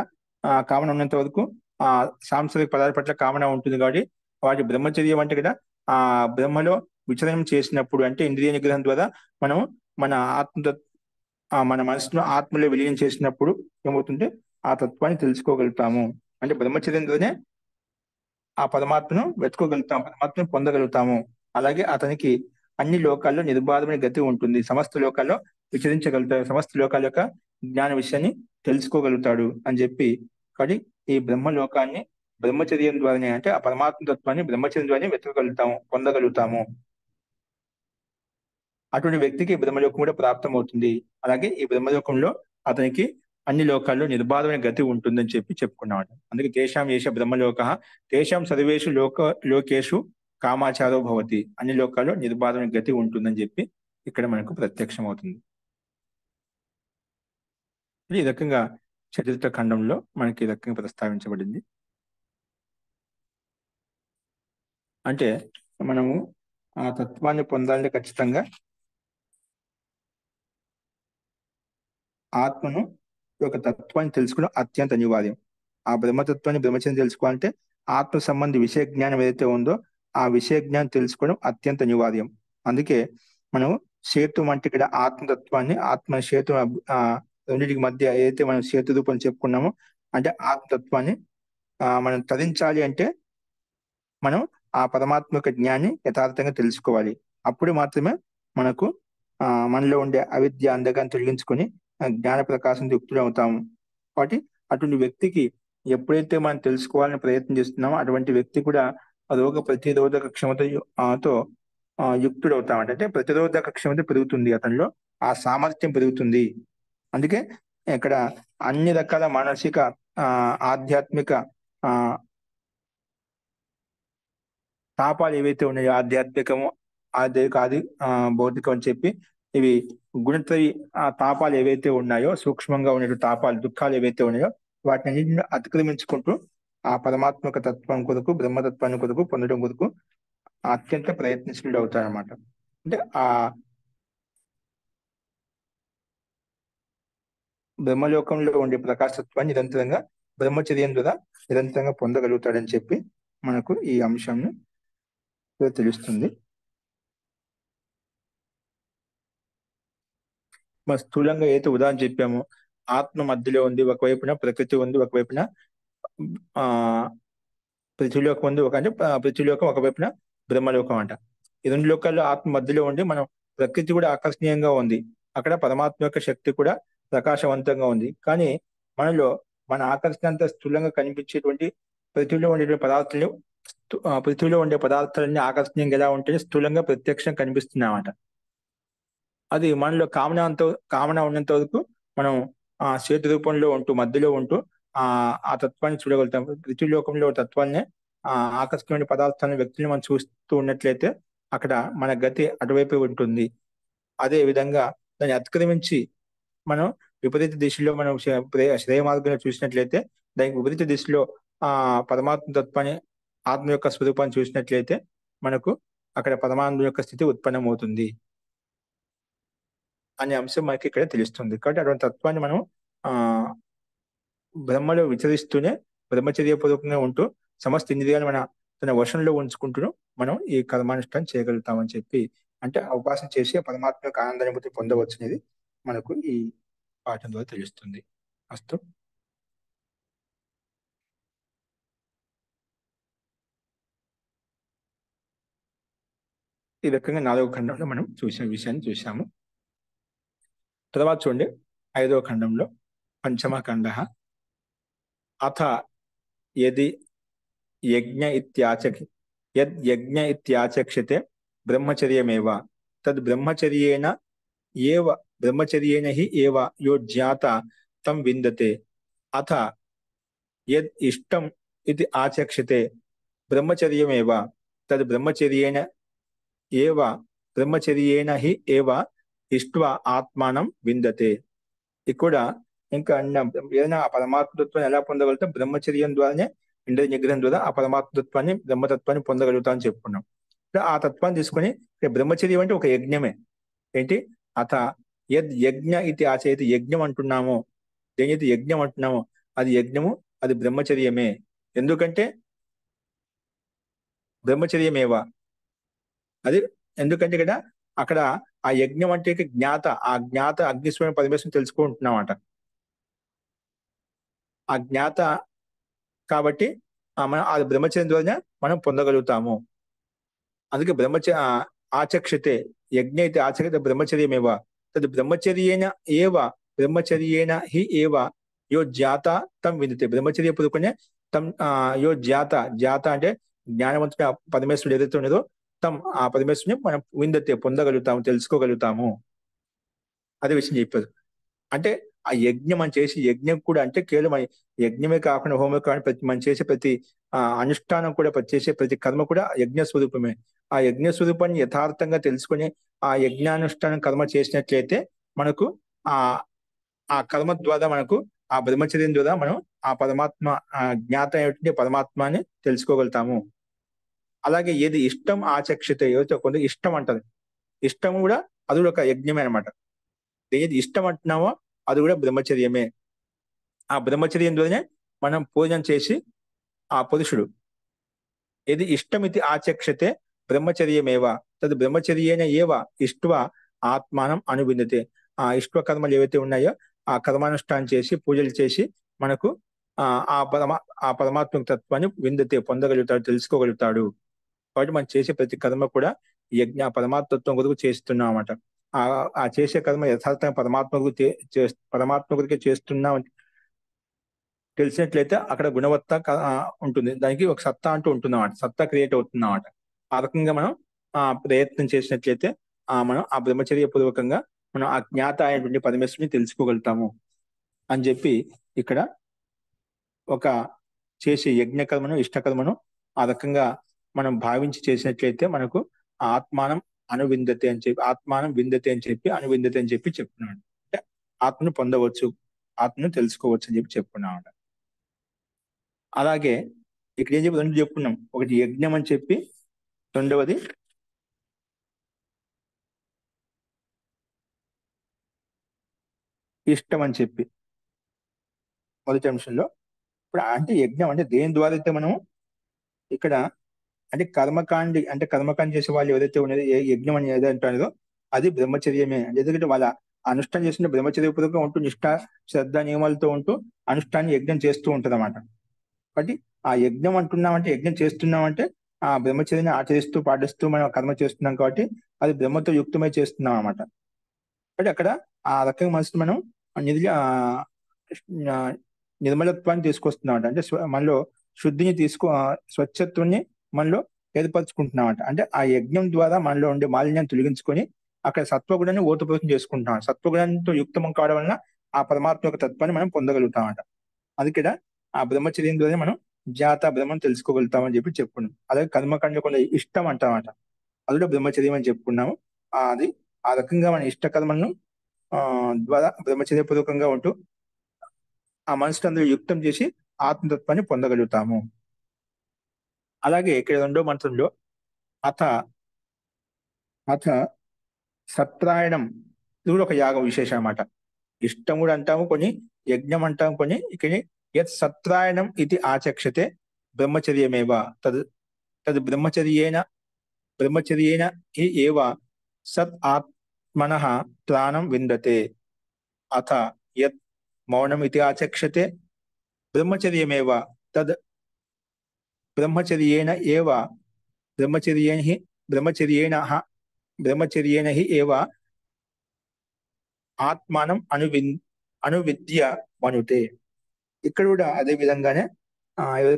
కామన ఉన్నంత వరకు సాంసారిక పదార్థాల పట్ల కామన ఉంటుంది. కాబట్టి వాటి బ్రహ్మచర్యం అంటే కదా బ్రహ్మలో విచరణం చేసినప్పుడు అంటే ఇంద్రియ నిగ్రహం ద్వారా మనం మన మన మనసులో ఆత్మలో విలీనం చేసినప్పుడు ఏమవుతుంటే ఆ తత్వాన్ని తెలుసుకోగలుగుతాము. అంటే బ్రహ్మచర్యం ద్వారానే ఆ పరమాత్మను వెతుకోగలుగుతాము, పరమాత్మను పొందగలుగుతాము. అలాగే అతనికి అన్ని లోకాల్లో నిర్బాధమైన గతి ఉంటుంది, సమస్త లోకాల్లో విచరించగలుగుతాడు, సమస్త లోకాల యొక్క జ్ఞాన విషయాన్ని తెలుసుకోగలుగుతాడు అని చెప్పి. కాబట్టి ఈ బ్రహ్మలోకాన్ని బ్రహ్మచర్యం ద్వారానే అంటే ఆ పరమాత్మ తత్వాన్ని బ్రహ్మచర్యం ద్వారానే వెతకగలుగుతాము, పొందగలుగుతాము. అటువంటి వ్యక్తికి బ్రహ్మలోకం కూడా ప్రాప్తం అవుతుంది. అలాగే ఈ బ్రహ్మలోకంలో అతనికి అన్ని లోకాల్లో నిర్బాధమైన గతి ఉంటుందని చెప్పి చెప్పుకున్నామాట. అందుకే తేషాం ఏష బ్రహ్మలోకః తేషాం సర్వేషు లోకేషు కామాచారో భవతి. అన్ని లోకాల్లో నిర్బాధమైన గతి ఉంటుందని చెప్పి ఇక్కడ మనకు ప్రత్యక్షం అవుతుంది. ఈ రకంగా చతుర్థ ఖండంలో మనకి ఈ రకంగా ప్రస్తావించబడింది. అంటే మనము ఆ తత్వాన్ని పొందాలంటే ఖచ్చితంగా ఆత్మను యొక్క తత్వాన్ని తెలుసుకోవడం అత్యంత అనివార్యం. ఆ బ్రహ్మతత్వాన్ని బ్రహ్మచర్యం తెలుసుకోవాలంటే ఆత్మ సంబంధి విషయ జ్ఞానం ఏదైతే ఉందో ఆ విషయ జ్ఞానం తెలుసుకోవడం అత్యంత అనివార్యం. అందుకే మనం సేతు అంటే ఇక్కడ ఆత్మతత్వాన్ని ఆత్మ సేతు రెండింటికి మధ్య ఏదైతే మనం సేతు రూపం చెప్పుకున్నామో అంటే ఆత్మతత్వాన్ని మనం తరించాలి అంటే మనం ఆ పరమాత్మ యొక్క జ్ఞాన్ని యథార్థంగా తెలుసుకోవాలి. అప్పుడు మాత్రమే మనకు మనలో ఉండే అవిద్య అంధకాన్ని తొలగించుకొని జ్ఞాన ప్రకాశం యుక్తులు అవుతాము. కాబట్టి అటువంటి వ్యక్తికి ఎప్పుడైతే మనం తెలుసుకోవాలని ప్రయత్నం చేస్తున్నామో అటువంటి వ్యక్తి కూడా రోగ ప్రతిరోధక క్షమతతో యుక్తుడు అవుతామంట. అంటే ప్రతిరోధక క్షమత పెరుగుతుంది, అతనిలో ఆ సామర్థ్యం పెరుగుతుంది. అందుకే ఇక్కడ అన్ని రకాల మానసిక ఆధ్యాత్మిక తాపాలు ఏవైతే ఉన్నాయో ఆధ్యాత్మికము ఆది భౌతికం అని చెప్పి ఇవి గుణత్రయ తాపాలు ఏవైతే ఉన్నాయో, సూక్ష్మంగా ఉండే తాపాలు, దుఃఖాలు ఏవైతే ఉన్నాయో వాటిని అన్నింటిని అతిక్రమించుకుంటూ ఆ పరమాత్మక తత్వం కొరకు, బ్రహ్మతత్వాన్ని కొరకు పొందడం కొరకు అత్యంత ప్రయత్నశీలుడు అవుతారన్నమాట. అంటే ఆ బ్రహ్మలోకంలో ఉండే ప్రకాశత్వాన్ని నిరంతరంగా బ్రహ్మచర్యం ద్వారా నిరంతరంగా పొందగలుగుతాడని చెప్పి మనకు ఈ అంశం తెలుస్తుంది. మన స్థూలంగా అయితే ఉదాహరణ చెప్పాము, ఆత్మ మధ్యలో ఉంది, ఒకవైపున ప్రకృతి ఉంది, ఒకవైపున ఆ పృథ్వీలోకం ఉంది, అంటే పృథ్వీలోకం ఒకవైపున బ్రహ్మలోకం అంట. ఈ రెండు లోకాల్లో ఆత్మ మధ్యలో ఉండి మనం ప్రకృతి కూడా ఆకర్షణీయంగా ఉంది, అక్కడ పరమాత్మ యొక్క శక్తి కూడా ప్రకాశవంతంగా ఉంది. కానీ మనలో మన ఆకర్షణ అంతా స్థూలంగా కనిపించేటువంటి పృథ్వీలో ఉండేటువంటి పదార్థాలు, పృథ్వీలో ఉండే పదార్థాలన్నీ ఆకర్షణీయంగా ఎలా ఉంటే స్థూలంగా ప్రత్యక్షంగా కనిపిస్తున్నామట. అది మనలో కామన ఉన్నంత వరకు మనం ఆ చేతి రూపంలో ఉంటూ, మధ్యలో ఉంటూ ఆ తత్వాన్ని చూడగలుగుతాం. పృథ్వీలోకంలో తత్వాన్ని, ఆకర్షణీయమైన పదార్థాలను, వ్యక్తులను మనం చూస్తూ ఉన్నట్లయితే అక్కడ మన గతి అటువైపు ఉంటుంది. అదే విధంగా దాన్ని అతిక్రమించి మనం విపరీత దిశలో మనం శ్రేయ మార్గంలో చూసినట్లయితే, దానికి విపరీత దిశలో పరమాత్మ తత్వాన్ని, ఆత్మ యొక్క స్వరూపాన్ని చూసినట్లయితే మనకు అక్కడ పరమాత్మ యొక్క స్థితి ఉత్పన్నమవుతుంది అనే అంశం మనకి ఇక్కడ తెలుస్తుంది. కాబట్టి అటువంటి తత్వాన్ని మనం బ్రహ్మలో విచరిస్తూనే బ్రహ్మచర్యపూర్వకంగా ఉంటూ సమస్త ఇంద్రియాలు తన వశంలో ఉంచుకుంటూ మనం ఈ కర్మానుష్ఠానం చేయగలుగుతామని చెప్పి, అంటే ఉపాసన చేసి పరమాత్మ యొక్క ఆనందానుభూతి పొందవచ్చు అనేది మనకు ఈ పాఠం ద్వారా తెలుస్తుంది. అస్తు. ఈ రకంగా 4వ ఖండంలో మనం చూసిన విషయాన్ని చూసాము. తర్వాత చూడండి 5వ ఖండంలో పంచమ ఖండ. అథ యద్ యజ్ఞ ఇత్యాచక్షతే బ్రహ్మచర్యమేవ తద్ బ్రహ్మచర్యేణ హి ఏవ యో జ్ఞాత తం విందతే. అథ యద్ ఇష్టం ఇది ఆచక్షతే బ్రహ్మచర్యమేవ తద్ బ్రహ్మచర్యేణ హి ఏవ ఇష్ట్వా ఆత్మానం విందతే. ఇక్కడ ఇంకా ఏదైనా పరమాత్మతత్వాన్ని ఎలా పొందగలుగుతాం? బ్రహ్మచర్యం ద్వారానే, ఇంద్రియ నిగ్రహం ద్వారా ఆ పరమాత్మతత్వాన్ని, బ్రహ్మతత్వాన్ని పొందగలుగుతాం అని చెప్పుకున్నాం. ఆ తత్వాన్ని తీసుకొని బ్రహ్మచర్యం అంటే ఒక యజ్ఞమే. ఏంటి? అథ యద్ యజ్ఞ ఇది ఆచరిత, యజ్ఞం అంటున్నామో, దేనైతే యజ్ఞం అంటున్నామో అది యజ్ఞము, అది బ్రహ్మచర్యమే. ఎందుకంటే బ్రహ్మచర్యమేవా అది, ఎందుకంటే అక్కడ ఆ యజ్ఞం అంటే జ్ఞాత, ఆ జ్ఞాత అగ్నిస్వయం పరమేశ్వరం తెలుసుకుంటున్నామట. ఆ జ్ఞాత కాబట్టి మనం ఆ బ్రహ్మచర్యం ద్వారా మనం పొందగలుగుతాము. అందుకే ఆచక్షతే యజ్ఞ అయితే ఆచక్షతే బ్రహ్మచర్యమేవ తద్ బ్రహ్మచర్యేణ హి ఏవ యో జ్ఞాత తం విందతే. బ్రహ్మచర్య పురుకునే తం యో జ్ఞాత అంటే జ్ఞానవంతుడు పరమేశ్వరుడు ఏదైతే ఉన్నదో తం, ఆ పరమేశ్వరుని మనం విందతే పొందగలుగుతాము, తెలుసుకోగలుగుతాము. అదే విషయం చెప్పారు. అంటే ఆ యజ్ఞం మనం చేసి, యజ్ఞం కూడా అంటే కేవలం యజ్ఞమే కాకుండా హోమే కాకుండా మనం చేసే ప్రతి అనుష్ఠానం కూడా, చేసే ప్రతి కర్మ కూడా యజ్ఞ స్వరూపమే. ఆ యజ్ఞ స్వరూపాన్ని యథార్థంగా తెలుసుకుని ఆ యజ్ఞానుష్ఠానం కర్మ చేసినట్లయితే మనకు ఆ కర్మ ద్వారా మనకు ఆ బ్రహ్మచర్యం ద్వారా మనం ఆ పరమాత్మ, జ్ఞాత అయినటువంటి పరమాత్మని తెలుసుకోగలుగుతాము. అలాగే ఏది ఇష్టం ఆచక్షతే, ఏదైతే కొంత ఇష్టం అంటారు, ఇష్టం కూడా అది కూడా ఒక యజ్ఞమే అనమాట. ఏది ఇష్టం అంటున్నామో అది కూడా బ్రహ్మచర్యమే. ఆ బ్రహ్మచర్యం ద్వారానే మనం పూజన చేసి ఆ పురుషుడు ఏది ఇష్టమితి ఆచక్షతే బ్రహ్మచర్యమేవ తద్ బ్రహ్మచర్యేణ ఏవ ఇష్ట్వా ఆత్మానం అనుబిందతే. ఆ ఇష్ట కర్మలు ఏవైతే ఉన్నాయో ఆ కర్మానుష్ఠానం చేసి, పూజలు చేసి మనకు ఆ పరమాత్మ తత్వాన్ని విందతే పొందగలుగుతాడు, తెలుసుకోగలుగుతాడు. కాబట్టి మనం చేసే ప్రతి కర్మ కూడా యజ్ఞ పరమాత్మత్వం కొరకు చేస్తున్నామట. ఆ చేసే కర్మ యథార్థంగా పరమాత్మ కొరికే చేస్తున్నాం తెలిసినట్లయితే అక్కడ గుణవత్త ఉంటుంది, దానికి ఒక సత్తా అంటూ ఉంటుందన్నమాట, సత్తా క్రియేట్ అవుతుందన్నమాట. ఆ రకంగా మనం ప్రయత్నం చేసినట్లయితే మనం ఆ బ్రహ్మచర్య పూర్వకంగా మనం ఆ జ్ఞాత అయినటువంటి పరమేశ్వరుని తెలుసుకోగలుగుతాము అని చెప్పి ఇక్కడ ఒక చేసే యజ్ఞ కర్మను, ఇష్టకర్మను ఆ రకంగా మనం భావించి చేసినట్లయితే మనకు అనువిందతే అని చెప్పి, ఆత్మానం విందతే అని చెప్పి, అనువిందతే అని చెప్పి చెప్తున్నాడు. అంటే ఆత్మను పొందవచ్చు, ఆత్మను తెలుసుకోవచ్చు అని చెప్పి చెప్పుకున్నాం. అలాగే ఇక్కడ ఏం చెప్పి రెండు చెప్పుకున్నాం. ఒకటి యజ్ఞం అని చెప్పి, రెండవది ఇష్టం అని చెప్పి మొదటి అంశంలో. ఇప్పుడు అంటే యజ్ఞం అంటే దేని ద్వారా అయితే మనం ఇక్కడ అంటే కర్మకాండి, అంటే కర్మకాండ చేసే వాళ్ళు ఎవరైతే ఉన్నదో యజ్ఞం అని ఏదైతే అంటారో అది బ్రహ్మచర్యమే. ఎందుకంటే వాళ్ళ అనుష్ఠానం చేసిన బ్రహ్మచర్యపూర్వకంగా ఉంటూ నిష్ఠ శ్రద్ధ నియమాలతో ఉంటూ అనుష్ఠాన్ని యజ్ఞం చేస్తూ ఉంటది అన్నమాట. కాబట్టి ఆ యజ్ఞం అంటున్నామంటే, యజ్ఞం చేస్తున్నామంటే ఆ బ్రహ్మచర్యని ఆచరిస్తూ పాటిస్తూ మనం కర్మ చేస్తున్నాం కాబట్టి అది బ్రహ్మతో యుక్తమై చేస్తున్నాం అన్నమాట. కాబట్టి అక్కడ ఆ రకంగా మనసు మనం నిధి ఆ, నిర్మలత్వాన్ని తీసుకొస్తున్నాం. అంటే మనలో శుద్ధిని స్వచ్ఛత్వాన్ని మనలో ఏర్పరచుకుంటున్నామంట. అంటే ఆ యజ్ఞం ద్వారా మనలో ఉండే మాలిన్యాన్ని తొలగించుకొని అక్కడ సత్వగుణాన్ని ఓతప్రోతం చేసుకుంటాం. సత్వగుణంతో యుక్తం కావడం వలన ఆ పరమాత్మ యొక్క తత్వాన్ని మనం పొందగలుగుతామంట. అందుకే ఆ బ్రహ్మచర్యం ద్వారా మనం జాత బ్రహ్మం తెలుసుకోగలుగుతామని చెప్పి చెప్పుకున్నాం. అలాగే కర్మకాండ కొంత ఇష్టం అంటామట, అది కూడా బ్రహ్మచర్యం అని చెప్పుకున్నాము. అది ఆ రకంగా మన ఇష్ట కర్మలను ద్వారా బ్రహ్మచర్యపూర్వకంగా ఉంటూ ఆ మనసును అందులో యుక్తం చేసి ఆత్మతత్వాన్ని పొందగలుగుతాము. అలాగే ఇక్కడ రెండో మంత్రంలో అథ అథ సత్రాయణం, ఇది కూడా ఒక యాగం విశేషం అన్నమాట. ఇష్టం కూడా అంటాము కొన్ని, యజ్ఞం అంటాము కొన్ని. ఇక్కడ యత్ సత్రాయణం ఇది ఆచక్షతే బ్రహ్మచర్యమేవ తద్ తద్ బ్రహ్మచర్యేణ హి ఏవ సత్ ఆత్మనః త్రాణం విందతే. అథ యత్ మౌనం ఇది ఆచక్షతే బ్రహ్మచర్యమేవ తద్ బ్రహ్మచర్యేణ ఏవ బ్రహ్మచర్యేణ హి బ్రహ్మచర్యేణ బ్రహ్మచర్యేణ హి ఏవ ఆత్మానం అనువిద్య మనుతే. ఇక్కడ కూడా అదే విధంగానే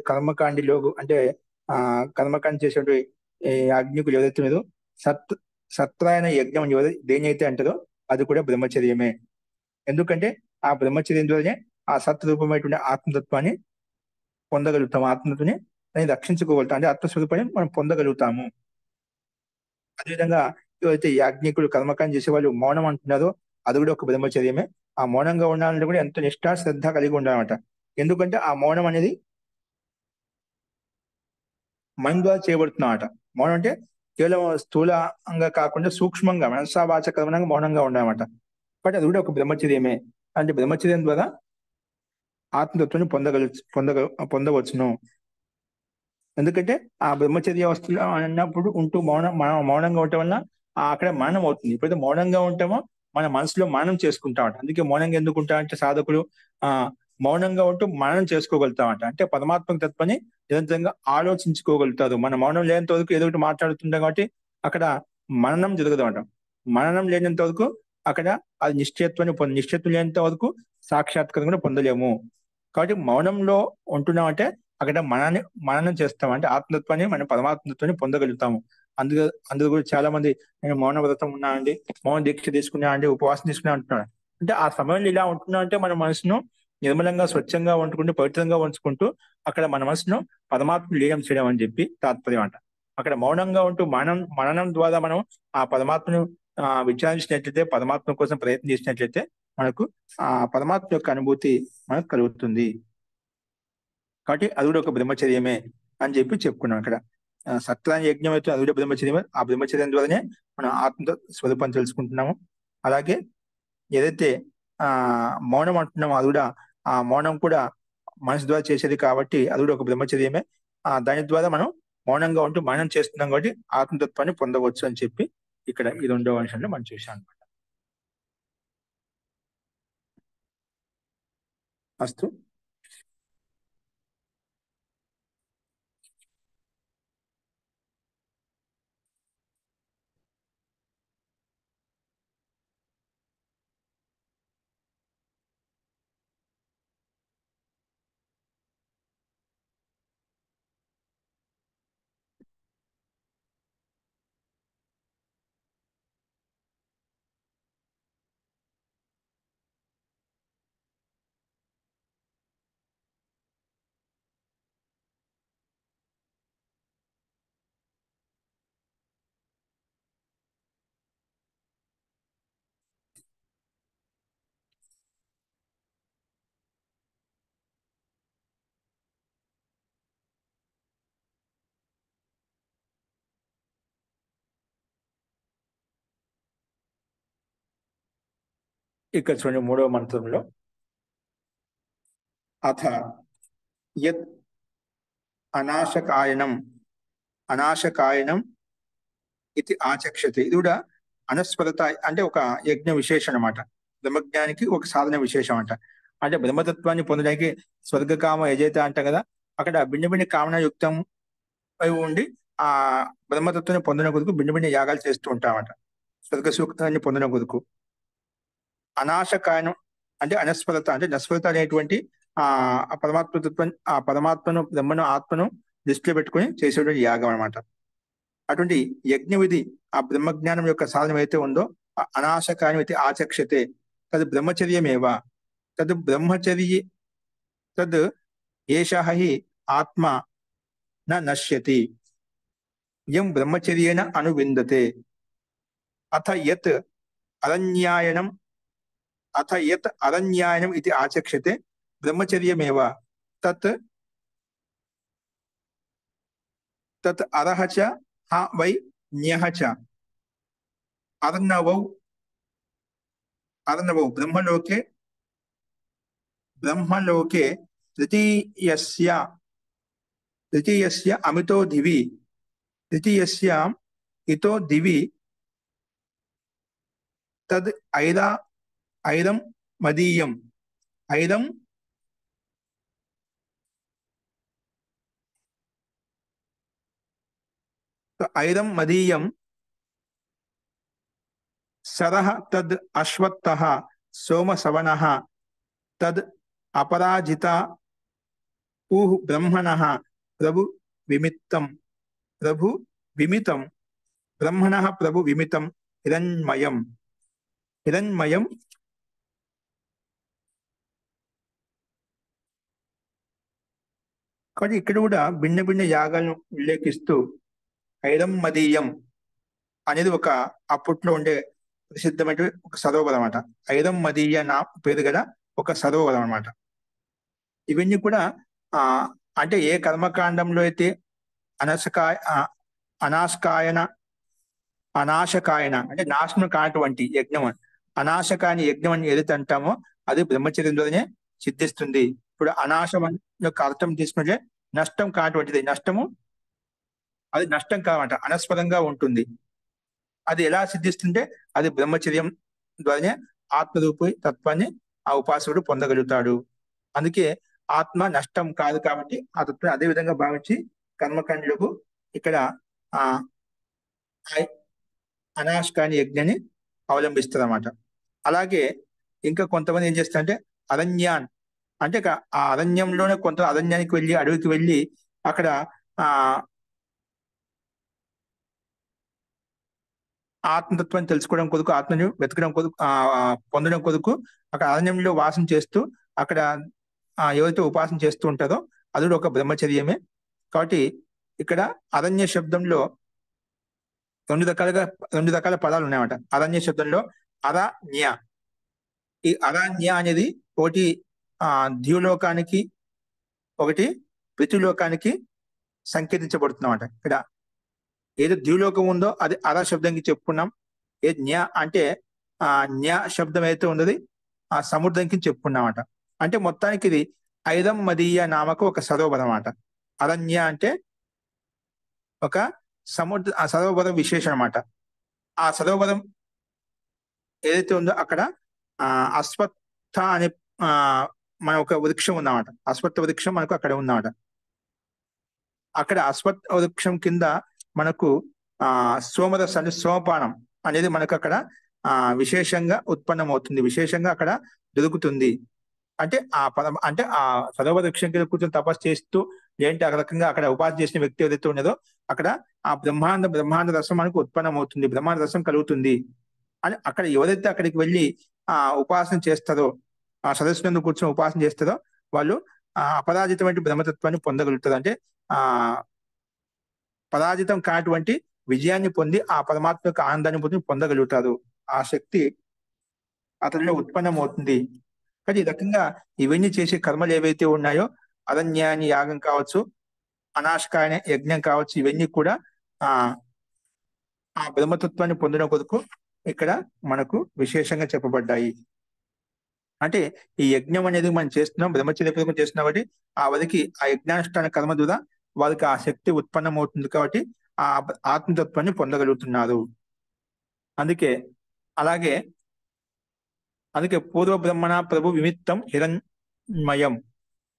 కర్మకాండిలో అంటే కర్మకాండ చేసేటువంటి యాజ్ఞికులు ఎవరైతే ఉన్నారో సత్రాయణ యజ్ఞం దేని అయితే అంటారో అది కూడా బ్రహ్మచర్యమే. ఎందుకంటే ఆ బ్రహ్మచర్యం ద్వారానే ఆ సత్రూపమైనటువంటి ఆత్మతత్వాన్ని పొందగలుగుతాము, ఆత్మతత్వాన్ని రక్షించుకోగలుగుతాం, అంటే ఆత్మస్వరూపాన్ని మనం పొందగలుగుతాము. అదేవిధంగా ఎవరైతే యాజ్ఞికులు కర్మకాండ చేసే వాళ్ళు మౌనం అంటున్నారో అది కూడా ఒక బ్రహ్మచర్యమే. ఆ మౌనంగా ఉండాలంటే కూడా ఎంతో నిష్ఠ శ్రద్ధ కలిగి ఉండాలన్నమాట. ఎందుకంటే ఆ మౌనం అనేది మన ద్వారా చేయబడుతున్నమాట. మౌనం అంటే కేవలం స్థూలంగా కాకుండా సూక్ష్మంగా మనసావాచ కర్మణంగా మౌనంగా ఉండాలన్నమాట. బట్ అది కూడా ఒక బ్రహ్మచర్యమే. అంటే బ్రహ్మచర్యం ద్వారా ఆత్మతత్వాన్ని పొందవచ్చును. ఎందుకంటే ఆ బ్రహ్మచర్య అవస్థలో అన్నప్పుడు ఉంటూ మౌనంగా ఉండటం వల్ల అక్కడ మౌనం అవుతుంది. ఎప్పుడైతే మౌనంగా ఉంటామో మన మనసులో మననం చేసుకుంటామంట. అందుకే మౌనంగా ఎందుకు ఉంటామంటే సాధకులు ఆ మౌనంగా ఉంటూ మననం చేసుకోగలుగుతామంట. అంటే పరమాత్మ తత్వాన్ని నిరంతరంగా ఆలోచించుకోగలుగుతారు. మన మౌనం లేనంత వరకు ఏదో ఒకటి మాట్లాడుతుంటాం కాబట్టి అక్కడ మననం జరగదు అంట. మననం లేనంత వరకు అక్కడ అది నిశ్చయత్వం లేనంత వరకు సాక్షాత్కారం కూడా పొందలేము. కాబట్టి మౌనంలో ఉంటున్నామంటే అక్కడ మననం చేస్తాం, అంటే ఆత్మతత్వాన్ని మనం పరమాత్మతత్వాన్ని పొందగలుగుతాము. అందులో కూడా చాలా మంది నేను మౌన వ్రతం ఉన్నా అండి, మౌన దీక్ష తీసుకున్నా అండి, ఉపవాసం తీసుకున్నా అంటున్నాడు. అంటే ఆ సమయంలో ఇలా ఉంటున్నా అంటే మన మనసును నిర్మలంగా స్వచ్ఛంగా ఉంచుకుంటూ పవిత్రంగా ఉంచుకుంటూ అక్కడ మన మనసును పరమాత్మ లీనం చేయడం అని చెప్పి తాత్పర్యం అంట. అక్కడ మౌనంగా ఉంటూ మననం ద్వారా మనం ఆ పరమాత్మను విచారించినట్లయితే, పరమాత్మ కోసం ప్రయత్నం చేసినట్లయితే మనకు ఆ పరమాత్మ యొక్క అనుభూతి మనకు కలుగుతుంది. కాబట్టి అది కూడా ఒక బ్రహ్మచర్యమే అని చెప్పి చెప్పుకున్నాం. అక్కడ సత్రాన్ని యజ్ఞం అయితే అది కూడా బ్రహ్మచర్యమే. ఆ బ్రహ్మచర్యం ద్వారానే మనం ఆత్మ స్వరూపాన్ని తెలుసుకుంటున్నాము. అలాగే ఏదైతే మౌనం అంటున్నామో అది కూడా ఆ మౌనం కూడా మనసు ద్వారా చేసేది కాబట్టి అది కూడా ఒక బ్రహ్మచర్యమే. దాని ద్వారా మనం మౌనంగా ఉంటూ మననం చేస్తున్నాం కాబట్టి ఆత్మతత్వాన్ని పొందవచ్చు అని చెప్పి ఇక్కడ ఈ రెండవ అంశంలో మనం చూసాం అనమాట. అస్తు. ఇక్కడ చూడండి 3వ మంత్రంలో అథ యత్ అనాశకాయనం ఇది ఆచక్షతే. ఇది కూడా అనస్వరత అంటే ఒక యజ్ఞ విశేషం అన్నమాట. బ్రహ్మజ్ఞానికి ఒక సాధన విశేషం అంట. అంటే బ్రహ్మతత్వాన్ని పొందడానికి స్వర్గకామ యజేత అంటాం కదా, అక్కడ భిన్న భిన్న కామన యుక్తం అయి ఉండి ఆ బ్రహ్మతత్వాన్ని పొందడం కొరకు భిన్న భిన్న యాగాలు చేస్తూ ఉంటామట. స్వర్గ సూక్తాన్ని పొందడం కొరకు. అనాశకాయనం అంటే అనస్వరత అంటే నస్వరత అనేటువంటి ఆ పరమాత్మతత్వం, ఆ పరమాత్మను బ్రహ్మను ఆత్మను దృష్టిలో పెట్టుకుని చేసేటువంటి యాగం అనమాట. అటువంటి యజ్ఞ విధి ఆ బ్రహ్మజ్ఞానం యొక్క సాధనం అయితే ఉందో అనాశకాయం అయితే ఆచక్షతే తద్ బ్రహ్మచర్యమేవ తద్ బ్రహ్మచర్య తద్ ఏషః హి ఆత్మ నశ్యతి యం బ్రహ్మచర్యేణ అనువిందతే అథ యత్ అరణ్యాయనం ఇది ఆచక్షతే బ్రహ్మచర్యమేవ తత్ అరహ చ హ వై న్యః చ అర్ణవౌ బ్రహ్మలోకే తృతీయస్య అమితో దివి తృతీయస్య ఇతో దివి తద్ ఐదం మదీయం ఐదం మదీయం సరః తద్ అశ్వత్థః సోమసవనః తద్ అపరాజిత ఊహ్ బ్రహ్మణః ప్రభు విమితం బ్రహ్మణః ప్రభు విమితం హిరణ్మయం కాబట్టి ఇక్కడ కూడా భిన్న భిన్న యాగాలను ఉల్లేఖిస్తూ ఐదం మదీయం అనేది ఒక అప్పట్లో ఉండే ప్రసిద్ధమైన ఒక సరోవరం అనమాట. ఐదం మదీయ నా పేరు గల ఒక సరోవరం అనమాట. ఇవన్నీ కూడా అంటే ఏ కర్మకాండంలో అయితే అనాశకాయన అంటే నాశనం కానటువంటి యజ్ఞం, అనాశకాయన యజ్ఞం అని ఏదైతే అంటామో అది బ్రహ్మచర్యం ద్వారానే సిద్ధిస్తుంది. ఇప్పుడు అనాశం యొక్క అర్థం తీసుకుంటే నష్టం కానటువంటిది. అది నష్టం కావట, అనస్వరంగా ఉంటుంది. అది ఎలా సిద్ధిస్తుంటే అది బ్రహ్మచర్యం ద్వారానే ఆత్మరూపి తత్వాన్ని ఆ ఉపాసకుడు పొందగలుగుతాడు. అందుకే ఆత్మ నష్టం కాదు కాబట్టి ఆ తత్వం అదే విధంగా భావించి కర్మకాండులకు ఇక్కడ అనాశకాని యజ్ఞాన్ని అవలంబిస్తారు అన్నమాట. అలాగే ఇంకా కొంతమంది ఏం చేస్తారంటే అరణ్యాన్ అంటే ఆ అరణ్యంలోనే కొంత అరణ్యానికి వెళ్ళి అడవికి వెళ్ళి అక్కడ ఆత్మతత్వాన్ని తెలుసుకోవడం కొరకు, ఆత్మని వెతకడం కొరకు, పొందడం కొరకు అక్కడ అరణ్యంలో వాసం చేస్తూ అక్కడ ఎవరైతే ఉపాసన చేస్తూ ఉంటారో అది ఒక బ్రహ్మచర్యమే. కాబట్టి ఇక్కడ అరణ్య శబ్దంలో రెండు రకాల పదాలు ఉన్నాయన్నమాట. అరణ్య శబ్దంలో అరణ్య, ఈ అరణ్య అనేది ఒకటి ద్యులోకానికి, ఒకటి పృథ్వీలోకానికి సంకేతించబడుతున్నమాట. ఇక్కడ ఏదో ద్యులోకం ఉందో అది అర శబ్దంకి చెప్పుకున్నాం. ఏ న్య అంటే న్య శబ్దం అయితే ఉన్నది ఆ సముద్రంకి చెప్పుకున్నామట. అంటే మొత్తానికి ఇది ఐదం మదీయ నామక ఒక సరోవరం అన్నమాట. అరణ్య అంటే ఒక సరోవరం విశేషం అన్నమాట. ఆ సరోవరం ఏదైతే ఉందో అక్కడ అశ్వత్థ అనే మన ఒక వృక్షం ఉందన్నమాట. అశ్వత్థ వృక్షం మనకు అక్కడ ఉందన్నమాట. అక్కడ అశ్వత్థ వృక్షం కింద మనకు సోమరస అంటే సోమపానం అనేది మనకు అక్కడ విశేషంగా ఉత్పన్నమవుతుంది, విశేషంగా అక్కడ దొరుకుతుంది. అంటే ఆ సరోవర వృక్షం కింద కూర్చొని తపస్సు చేస్తూ ఏంటి ఆ రకంగా అక్కడ ఉపాసన చేసిన వ్యక్తి ఏదైతే ఉన్నదో అక్కడ ఆ బ్రహ్మాండ రసం మనకు ఉత్పన్నమవుతుంది, బ్రహ్మాండ రసం కలుగుతుంది అని అక్కడ ఎవరైతే అక్కడికి వెళ్ళి ఉపాసన చేస్తారో, ఆ సదస్సు నందు కూర్చొని ఉపాసన చేస్తారో వాళ్ళు అపరాజితమైన బ్రహ్మతత్వాన్ని పొందగలుగుతారు. అంటే పరాజితం కానటువంటి విజయాన్ని పొంది ఆ పరమాత్మ యొక్క ఆనందాన్ని పొందగలుగుతారు. ఆ శక్తి అతనిలో ఉత్పన్నమవుతుంది. కానీ ఈ రకంగా ఇవన్నీ చేసే కర్మలు ఏవైతే ఉన్నాయో అరణ్యాన్ని యాగం కావచ్చు, అనాశకాయన యజ్ఞం కావచ్చు, ఇవన్నీ కూడా ఆ బ్రహ్మతత్వాన్ని పొందడం కొరకు ఇక్కడ మనకు విశేషంగా చెప్పబడ్డాయి. అంటే ఈ యజ్ఞం అనేది మనం చేస్తున్నాం, బ్రహ్మచర్య పథకం చేస్తున్నాం కాబట్టి ఆ వారికి ఆ యజ్ఞానుష్ఠాన కర్మ ద్వారా వారికి ఆ శక్తి ఉత్పన్నం అవుతుంది కాబట్టి ఆ ఆత్మతత్వాన్ని పొందగలుగుతున్నారు. అందుకే అలాగే పూర్వ బ్రహ్మణ ప్రభు విమిత్తం హిరణ్మయం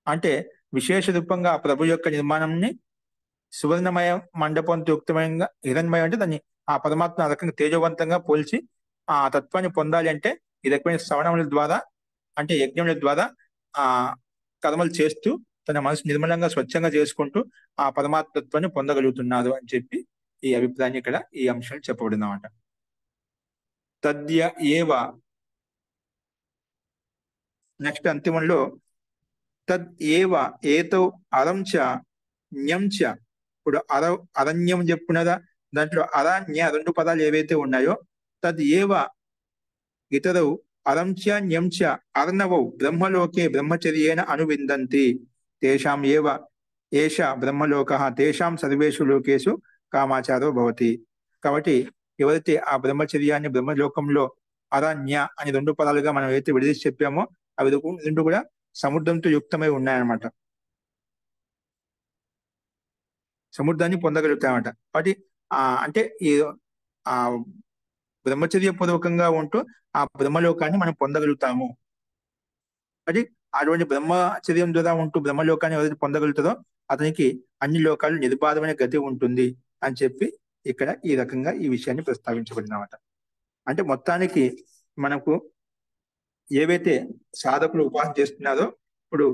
అంటే విశేష రూపంగా ఆ ప్రభు యొక్క నిర్మాణంని సువర్ణమయ మండపంతో యుక్తమయంగా హిరణ్మయం అంటే దాన్ని ఆ పరమాత్మ ఆ రకంగా తేజవంతంగా పోల్చి ఆ తత్వాన్ని పొందాలి అంటే ఈ రకమైన శ్రవణముల ద్వారా అంటే యజ్ఞముల ద్వారా ఆ కర్మలు చేస్తూ తన మనసు నిర్మలంగా స్వచ్ఛంగా చేసుకుంటూ ఆ పరమాత్మ తత్వాన్ని పొందగలుగుతున్నారు అని చెప్పి ఈ అభిప్రాయం ఇక్కడ ఈ అంశాలు చెప్పబడిందన్నమాట. తద్య ఏవ నెక్స్ట్ అంతిమంలో తద్ ఏవ ఏతో అరంచ న్యంచ ఇప్పుడు అరణ్యం చెప్పుకున్నదా దాంట్లో అరణ్య 2 పదాలు ఏవైతే ఉన్నాయో తద్ ఏవ ఇతరౌ అరంచ న్యంచ అర్ణవౌ బ్రహ్మలోకే బ్రహ్మచర్యేణ అనువిందంతి తేషాం ఏవ ఏష బ్రహ్మలోకః తేషాం సర్వేషు లోకేషు కామాచారో భవతి. కాబట్టి ఎవరైతే ఆ బ్రహ్మచర్యాన్ని బ్రహ్మలోకంలో అరణ్య అని 2 పదాలుగా మనం ఏదైతే విడదీసి చెప్పామో అవి 2 కూడా సముద్రంతో యుక్తమై ఉన్నాయన్నమాట, సముద్రాన్ని పొందగలుగుతామట. కాబట్టి అంటే ఈ ఆ బ్రహ్మచర్య పూర్వకంగా ఉంటూ ఆ బ్రహ్మలోకాన్ని మనం పొందగలుగుతాము. అది అటువంటి బ్రహ్మచర్యం ద్వారా ఉంటూ బ్రహ్మలోకాన్ని ఎవరైతే పొందగలుగుతారో అతనికి అన్ని లోకాలు నిర్బాధమైన గతి ఉంటుంది అని చెప్పి ఇక్కడ ఈ రకంగా ఈ విషయాన్ని ప్రస్తావించబడినమాట. అంటే మొత్తానికి మనకు ఏవైతే సాధకులు ఉపాసన చేస్తున్నారో ఇప్పుడు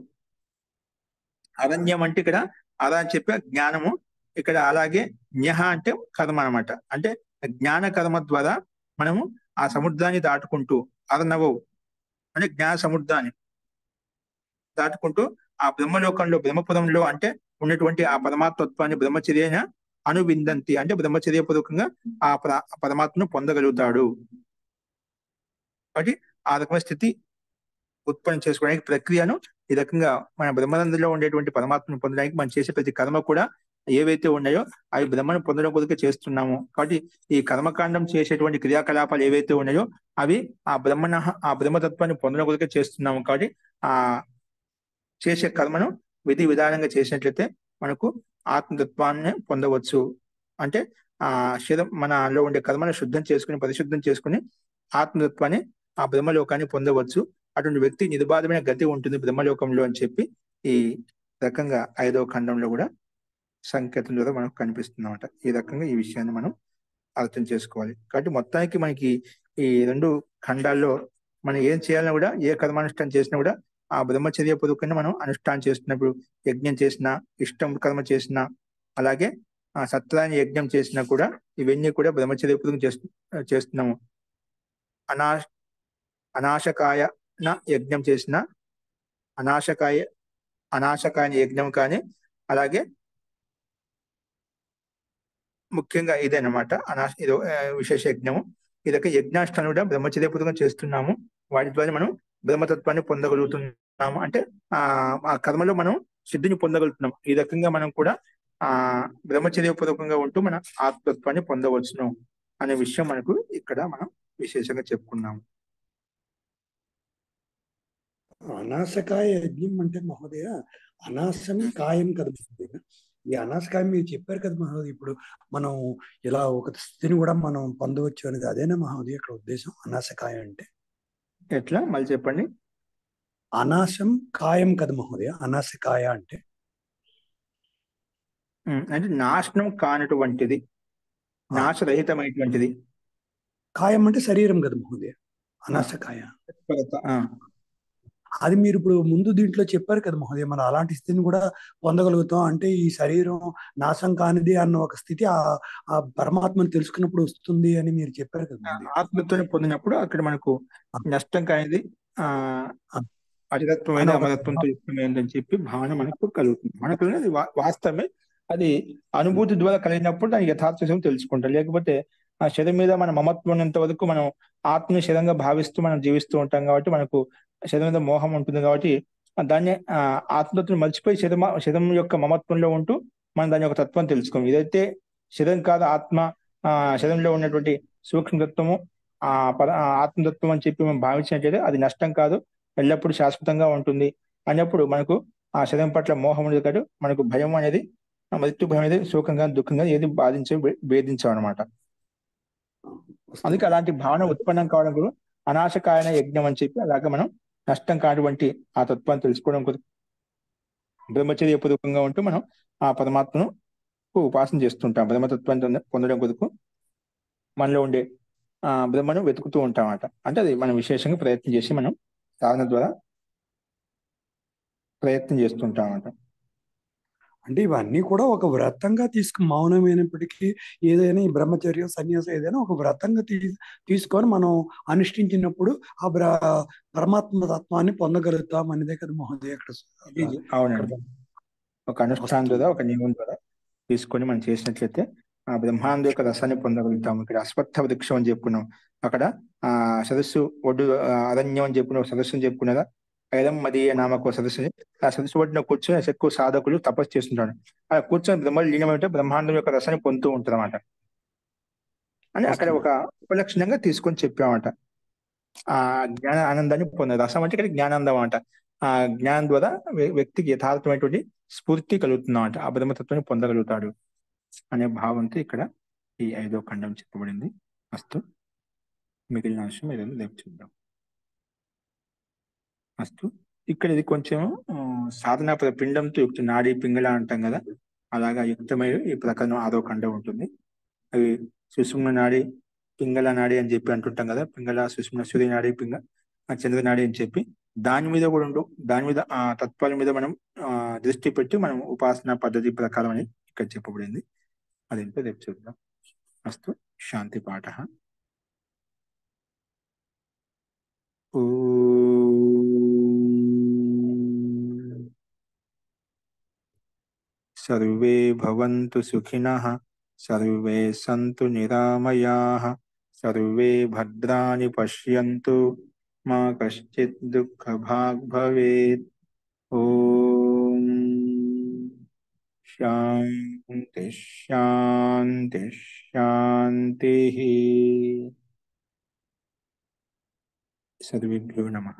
అరణ్యం అంటే ఇక్కడ అరా అని చెప్పే జ్ఞానము, ఇక్కడ అలాగే జ్ఞ అంటే కర్మ అనమాట. అంటే జ్ఞాన కర్మ ద్వారా మనము ఆ సముద్రాన్ని దాటుకుంటూ అరణవో అంటే జ్ఞాన సముద్రాన్ని దాటుకుంటూ ఆ బ్రహ్మలోకంలో బ్రహ్మపురంలో అంటే ఉన్నటువంటి ఆ పరమాత్మత్వాన్ని బ్రహ్మచర్యన అనువిందంతి అంటే బ్రహ్మచర్య పూర్వకంగా ఆ పరమాత్మను పొందగలుగుతాడు. కాబట్టి ఆ రకమైన స్థితి ఉత్పన్నం చేసుకోవడానికి ప్రక్రియను ఈ రకంగా మన బ్రహ్మానందంలో ఉండేటువంటి పరమాత్మను పొందడానికి మనం చేసే ప్రతి కర్మ కూడా ఏవైతే ఉన్నాయో అవి బ్రహ్మను పొందడం కొరకు చేస్తున్నాము. కాబట్టి ఈ కర్మకాండం చేసేటువంటి క్రియాకలాపాలు ఏవైతే ఉన్నాయో అవి ఆ బ్రహ్మతత్వాన్ని పొందడం కొరకే చేస్తున్నాము. కాబట్టి ఆ చేసే కర్మను విధి విధానంగా చేసినట్లయితే మనకు ఆత్మతత్వాన్ని పొందవచ్చు. అంటే మనలో ఉండే కర్మను శుద్ధం చేసుకుని పరిశుద్ధం చేసుకుని ఆత్మతత్వాన్ని ఆ బ్రహ్మలోకాన్ని పొందవచ్చు. అటువంటి వ్యక్తి నిర్బాధమైన గతి ఉంటుంది బ్రహ్మలోకంలో అని చెప్పి ఈ రకంగా 5వ ఖండంలో కూడా సంకేతం ద్వారా మనకు కనిపిస్తుందన్నమాట. ఈ రకంగా ఈ విషయాన్ని మనం అర్థం చేసుకోవాలి. కాబట్టి మొత్తానికి మనకి ఈ 2 ఖండాల్లో మనం ఏం చేయాలన్నా కూడా ఏ కర్మానుష్ఠానం చేసినా కూడా ఆ బ్రహ్మచర్య పూర్వకంగా మనం అనుష్ఠానం చేస్తున్నప్పుడు యజ్ఞం చేసినా ఇష్టం కర్మ చేసినా అలాగే ఆ సత్రాన్ని యజ్ఞం చేసినా కూడా ఇవన్నీ కూడా బ్రహ్మచర్య పూర్వకం చేస్తున్నాము. అనాశకాయ యజ్ఞం చేసిన అనాశకాయ యజ్ఞం కానీ అలాగే ముఖ్యంగా ఇదేనమాట ఇదో విశేష యజ్ఞము. ఇదొక యజ్ఞాష్టాన్ని కూడా బ్రహ్మచర్యపూర్వకంగా చేస్తున్నాము. వాటి ద్వారా మనం బ్రహ్మతత్వాన్ని పొందగలుగుతున్నాము. అంటే ఆ కర్మలో మనం సిద్ధిని పొందగలుగుతున్నాం. ఈ రకంగా మనం కూడా బ్రహ్మచర్యపూర్వకంగా ఉంటూ మన ఆత్మతత్వాన్ని పొందవచ్చును అనే విషయం మనకు ఇక్కడ మనం విశేషంగా చెప్పుకున్నాము. అనాశకాయ యజ్ఞం అంటే మహోదయ అనాశం కాయం కదా మహోదయ. ఈ అనాశకాయం మీరు చెప్పారు కదా మహోదయ. ఇప్పుడు మనం ఇలా ఒక స్థితిని కూడా మనం పొందవచ్చు అనేది అదేనా మహోదయ ఇక్కడ ఉద్దేశం? అనాశకాయం అంటే ఎట్లా మళ్ళీ చెప్పండి. అనాశం కాయం కదా మహోదయ అనాశకాయ అంటే అంటే నాశనం కానటువంటిది, నాశరహితమైనటువంటిది. కాయం అంటే శరీరం కదా మహోదయ అనాశకాయ. అది మీరు ఇప్పుడు ముందు దీంట్లో చెప్పారు కదా మహోదయ, మనం అలాంటి స్థితిని కూడా పొందగలుగుతాం. అంటే ఈ శరీరం నాశం కానిది అన్న ఒక స్థితి ఆ పరమాత్మను తెలుసుకున్నప్పుడు వస్తుంది అని మీరు చెప్పారు కదా. ఆత్మతత్వాన్ని పొందినప్పుడు అక్కడ మనకు నష్టం కానిది అజరత్వమైన అమరత్వంతో యుక్తమైనదని చెప్పి భావన మనకు కలుగుతుంది. మనకు అది వాస్తవమే. అది అనుభూతి ద్వారా కలిగినప్పుడు దాని యథార్థం తెలుసుకుంటాం. లేకపోతే ఆ శరీరం మీద మన మమత్వం ఉన్నంత వరకు మనం ఆత్మని శరీరంగా భావిస్తూ మనం జీవిస్తూ ఉంటాం. కాబట్టి మనకు శరీరం మీద మోహం ఉంటుంది. కాబట్టి దాన్ని ఆత్మతత్వం మర్చిపోయి శరీరం యొక్క మమత్వంలో ఉంటూ మనం దాని యొక్క తత్వం తెలుసుకోం. ఇదైతే శరీరం కాదు ఆత్మ, శరీరంలో ఉన్నటువంటి సూక్ష్మతత్వము ఆత్మతత్వం అని చెప్పి మనం భావించినట్లయితే అది నష్టం కాదు, ఎల్లప్పుడూ శాశ్వతంగా ఉంటుంది అన్నప్పుడు మనకు ఆ శరీరం పట్ల మోహం ఉండదు కాదు, మనకు భయం అనేది, ఆ మృత్యు భయం అనేది సుఖంగా దుఃఖంగా ఏది భేదించాం అనమాట. అందుకే అలాంటి భావన ఉత్పన్నం కావడం కూడా అనాశకాయన యజ్ఞం అని చెప్పి, అలాగే మనం నష్టం కానిటువంటి ఆ తత్వాన్ని తెలుసుకోవడం కొరకు బ్రహ్మచర్యపూర్వకంగా ఉంటూ మనం ఆ పరమాత్మను ఉపాసన చేస్తుంటాం. బ్రహ్మతత్వాన్ని పొందడం కొరకు మనలో ఉండే బ్రహ్మను వెతుకుతూ ఉంటామట. అంటే అది మనం విశేషంగా ప్రయత్నం చేసి మనం సాధన ద్వారా ప్రయత్నం చేస్తుంటామట. అంటే ఇవన్నీ కూడా ఒక వ్రతంగా మౌనమైనప్పటికీ ఏదైనా ఈ బ్రహ్మచర్యం సన్యాసం ఏదైనా ఒక వ్రతంగా తీసుకొని మనం అనుష్ఠించినప్పుడు ఆ పరమాత్మ తత్వాన్ని పొందగలుగుతాం అనేదే కదా మహోదయ ఇక్కడ అవునండి. ఒక అనుష్ఠానం ద్వారా, ఒక నియమం ద్వారా తీసుకొని మనం చేసినట్లయితే ఆ బ్రహ్మాండ యొక్క రసాన్ని పొందగలుగుతాం. ఇక్కడ అశ్వత్థ వృక్షం అని చెప్పుకున్నాం, అక్కడ ఆ సదస్సు ఒడ్డు అరణ్యం అని చెప్పుకున్న సదస్సుని చెప్పుకున్నదా, ఐలం మదీయ నామకు సదస్సు. ఆ సదస్సు ఒడ్డున కూర్చొని ఎక్కువ సాధకులు తపస్సు చేస్తుంటాడు. అలా కూర్చొని బ్రహ్మ లీనం అంటే బ్రహ్మాండం యొక్క రసాన్ని పొందుతూ ఉంటుంది అన్నమాట అని అక్కడ ఒక ఉపలక్షణంగా తీసుకొని చెప్పామట. ఆ జ్ఞాన ఆనందాన్ని పొందదు. రసం అంటే ఇక్కడ జ్ఞానానందం అంట. ఆ జ్ఞానం ద్వారా వ్యక్తికి యథార్థమైనటువంటి స్ఫూర్తి కలుగుతుందన్నమాట. ఆ బ్రహ్మతత్వాన్ని పొందగలుగుతాడు అనే భావంతో ఇక్కడ ఈ 5వ ఖండం చెప్పబడింది. అస్తు, మిగిలిన అంశం ఏదైనా రేపు చూద్దాం. అస్తు. ఇక్కడ ఇది కొంచెం సాధన పిండంతో యుక్త నాడీ పింగళ అంటాం కదా, అలాగా యుక్తమైన ఈ ప్రకరణం 6వ ఖండం ఉంటుంది. అవి సుషుమ్న నాడి, పింగళ నాడి అని చెప్పి అంటుంటాం కదా, పింగళ సుషుమ్న సూర్య నాడి, చంద్ర నాడి అని చెప్పి దాని మీద కూడా దాని మీద ఆ తత్వాల మీద మనం దృష్టి పెట్టి మనం ఉపాసన పద్ధతి ప్రకారం అని ఇక్కడ చెప్పబడింది. అదేంటో రేపు చూద్దాం. అస్తు. శాంతి పాఠ. సర్వే భవంతు సుఖినః, సర్వే సంతు నిరామయాః, సర్వే భద్రాణి పశ్యంతు, మా కశ్చిత్ దుఃఖభాగ్ భవేత్. ఓం శాంతి శాంతి శాంతి. సర్వేభ్యో నమః.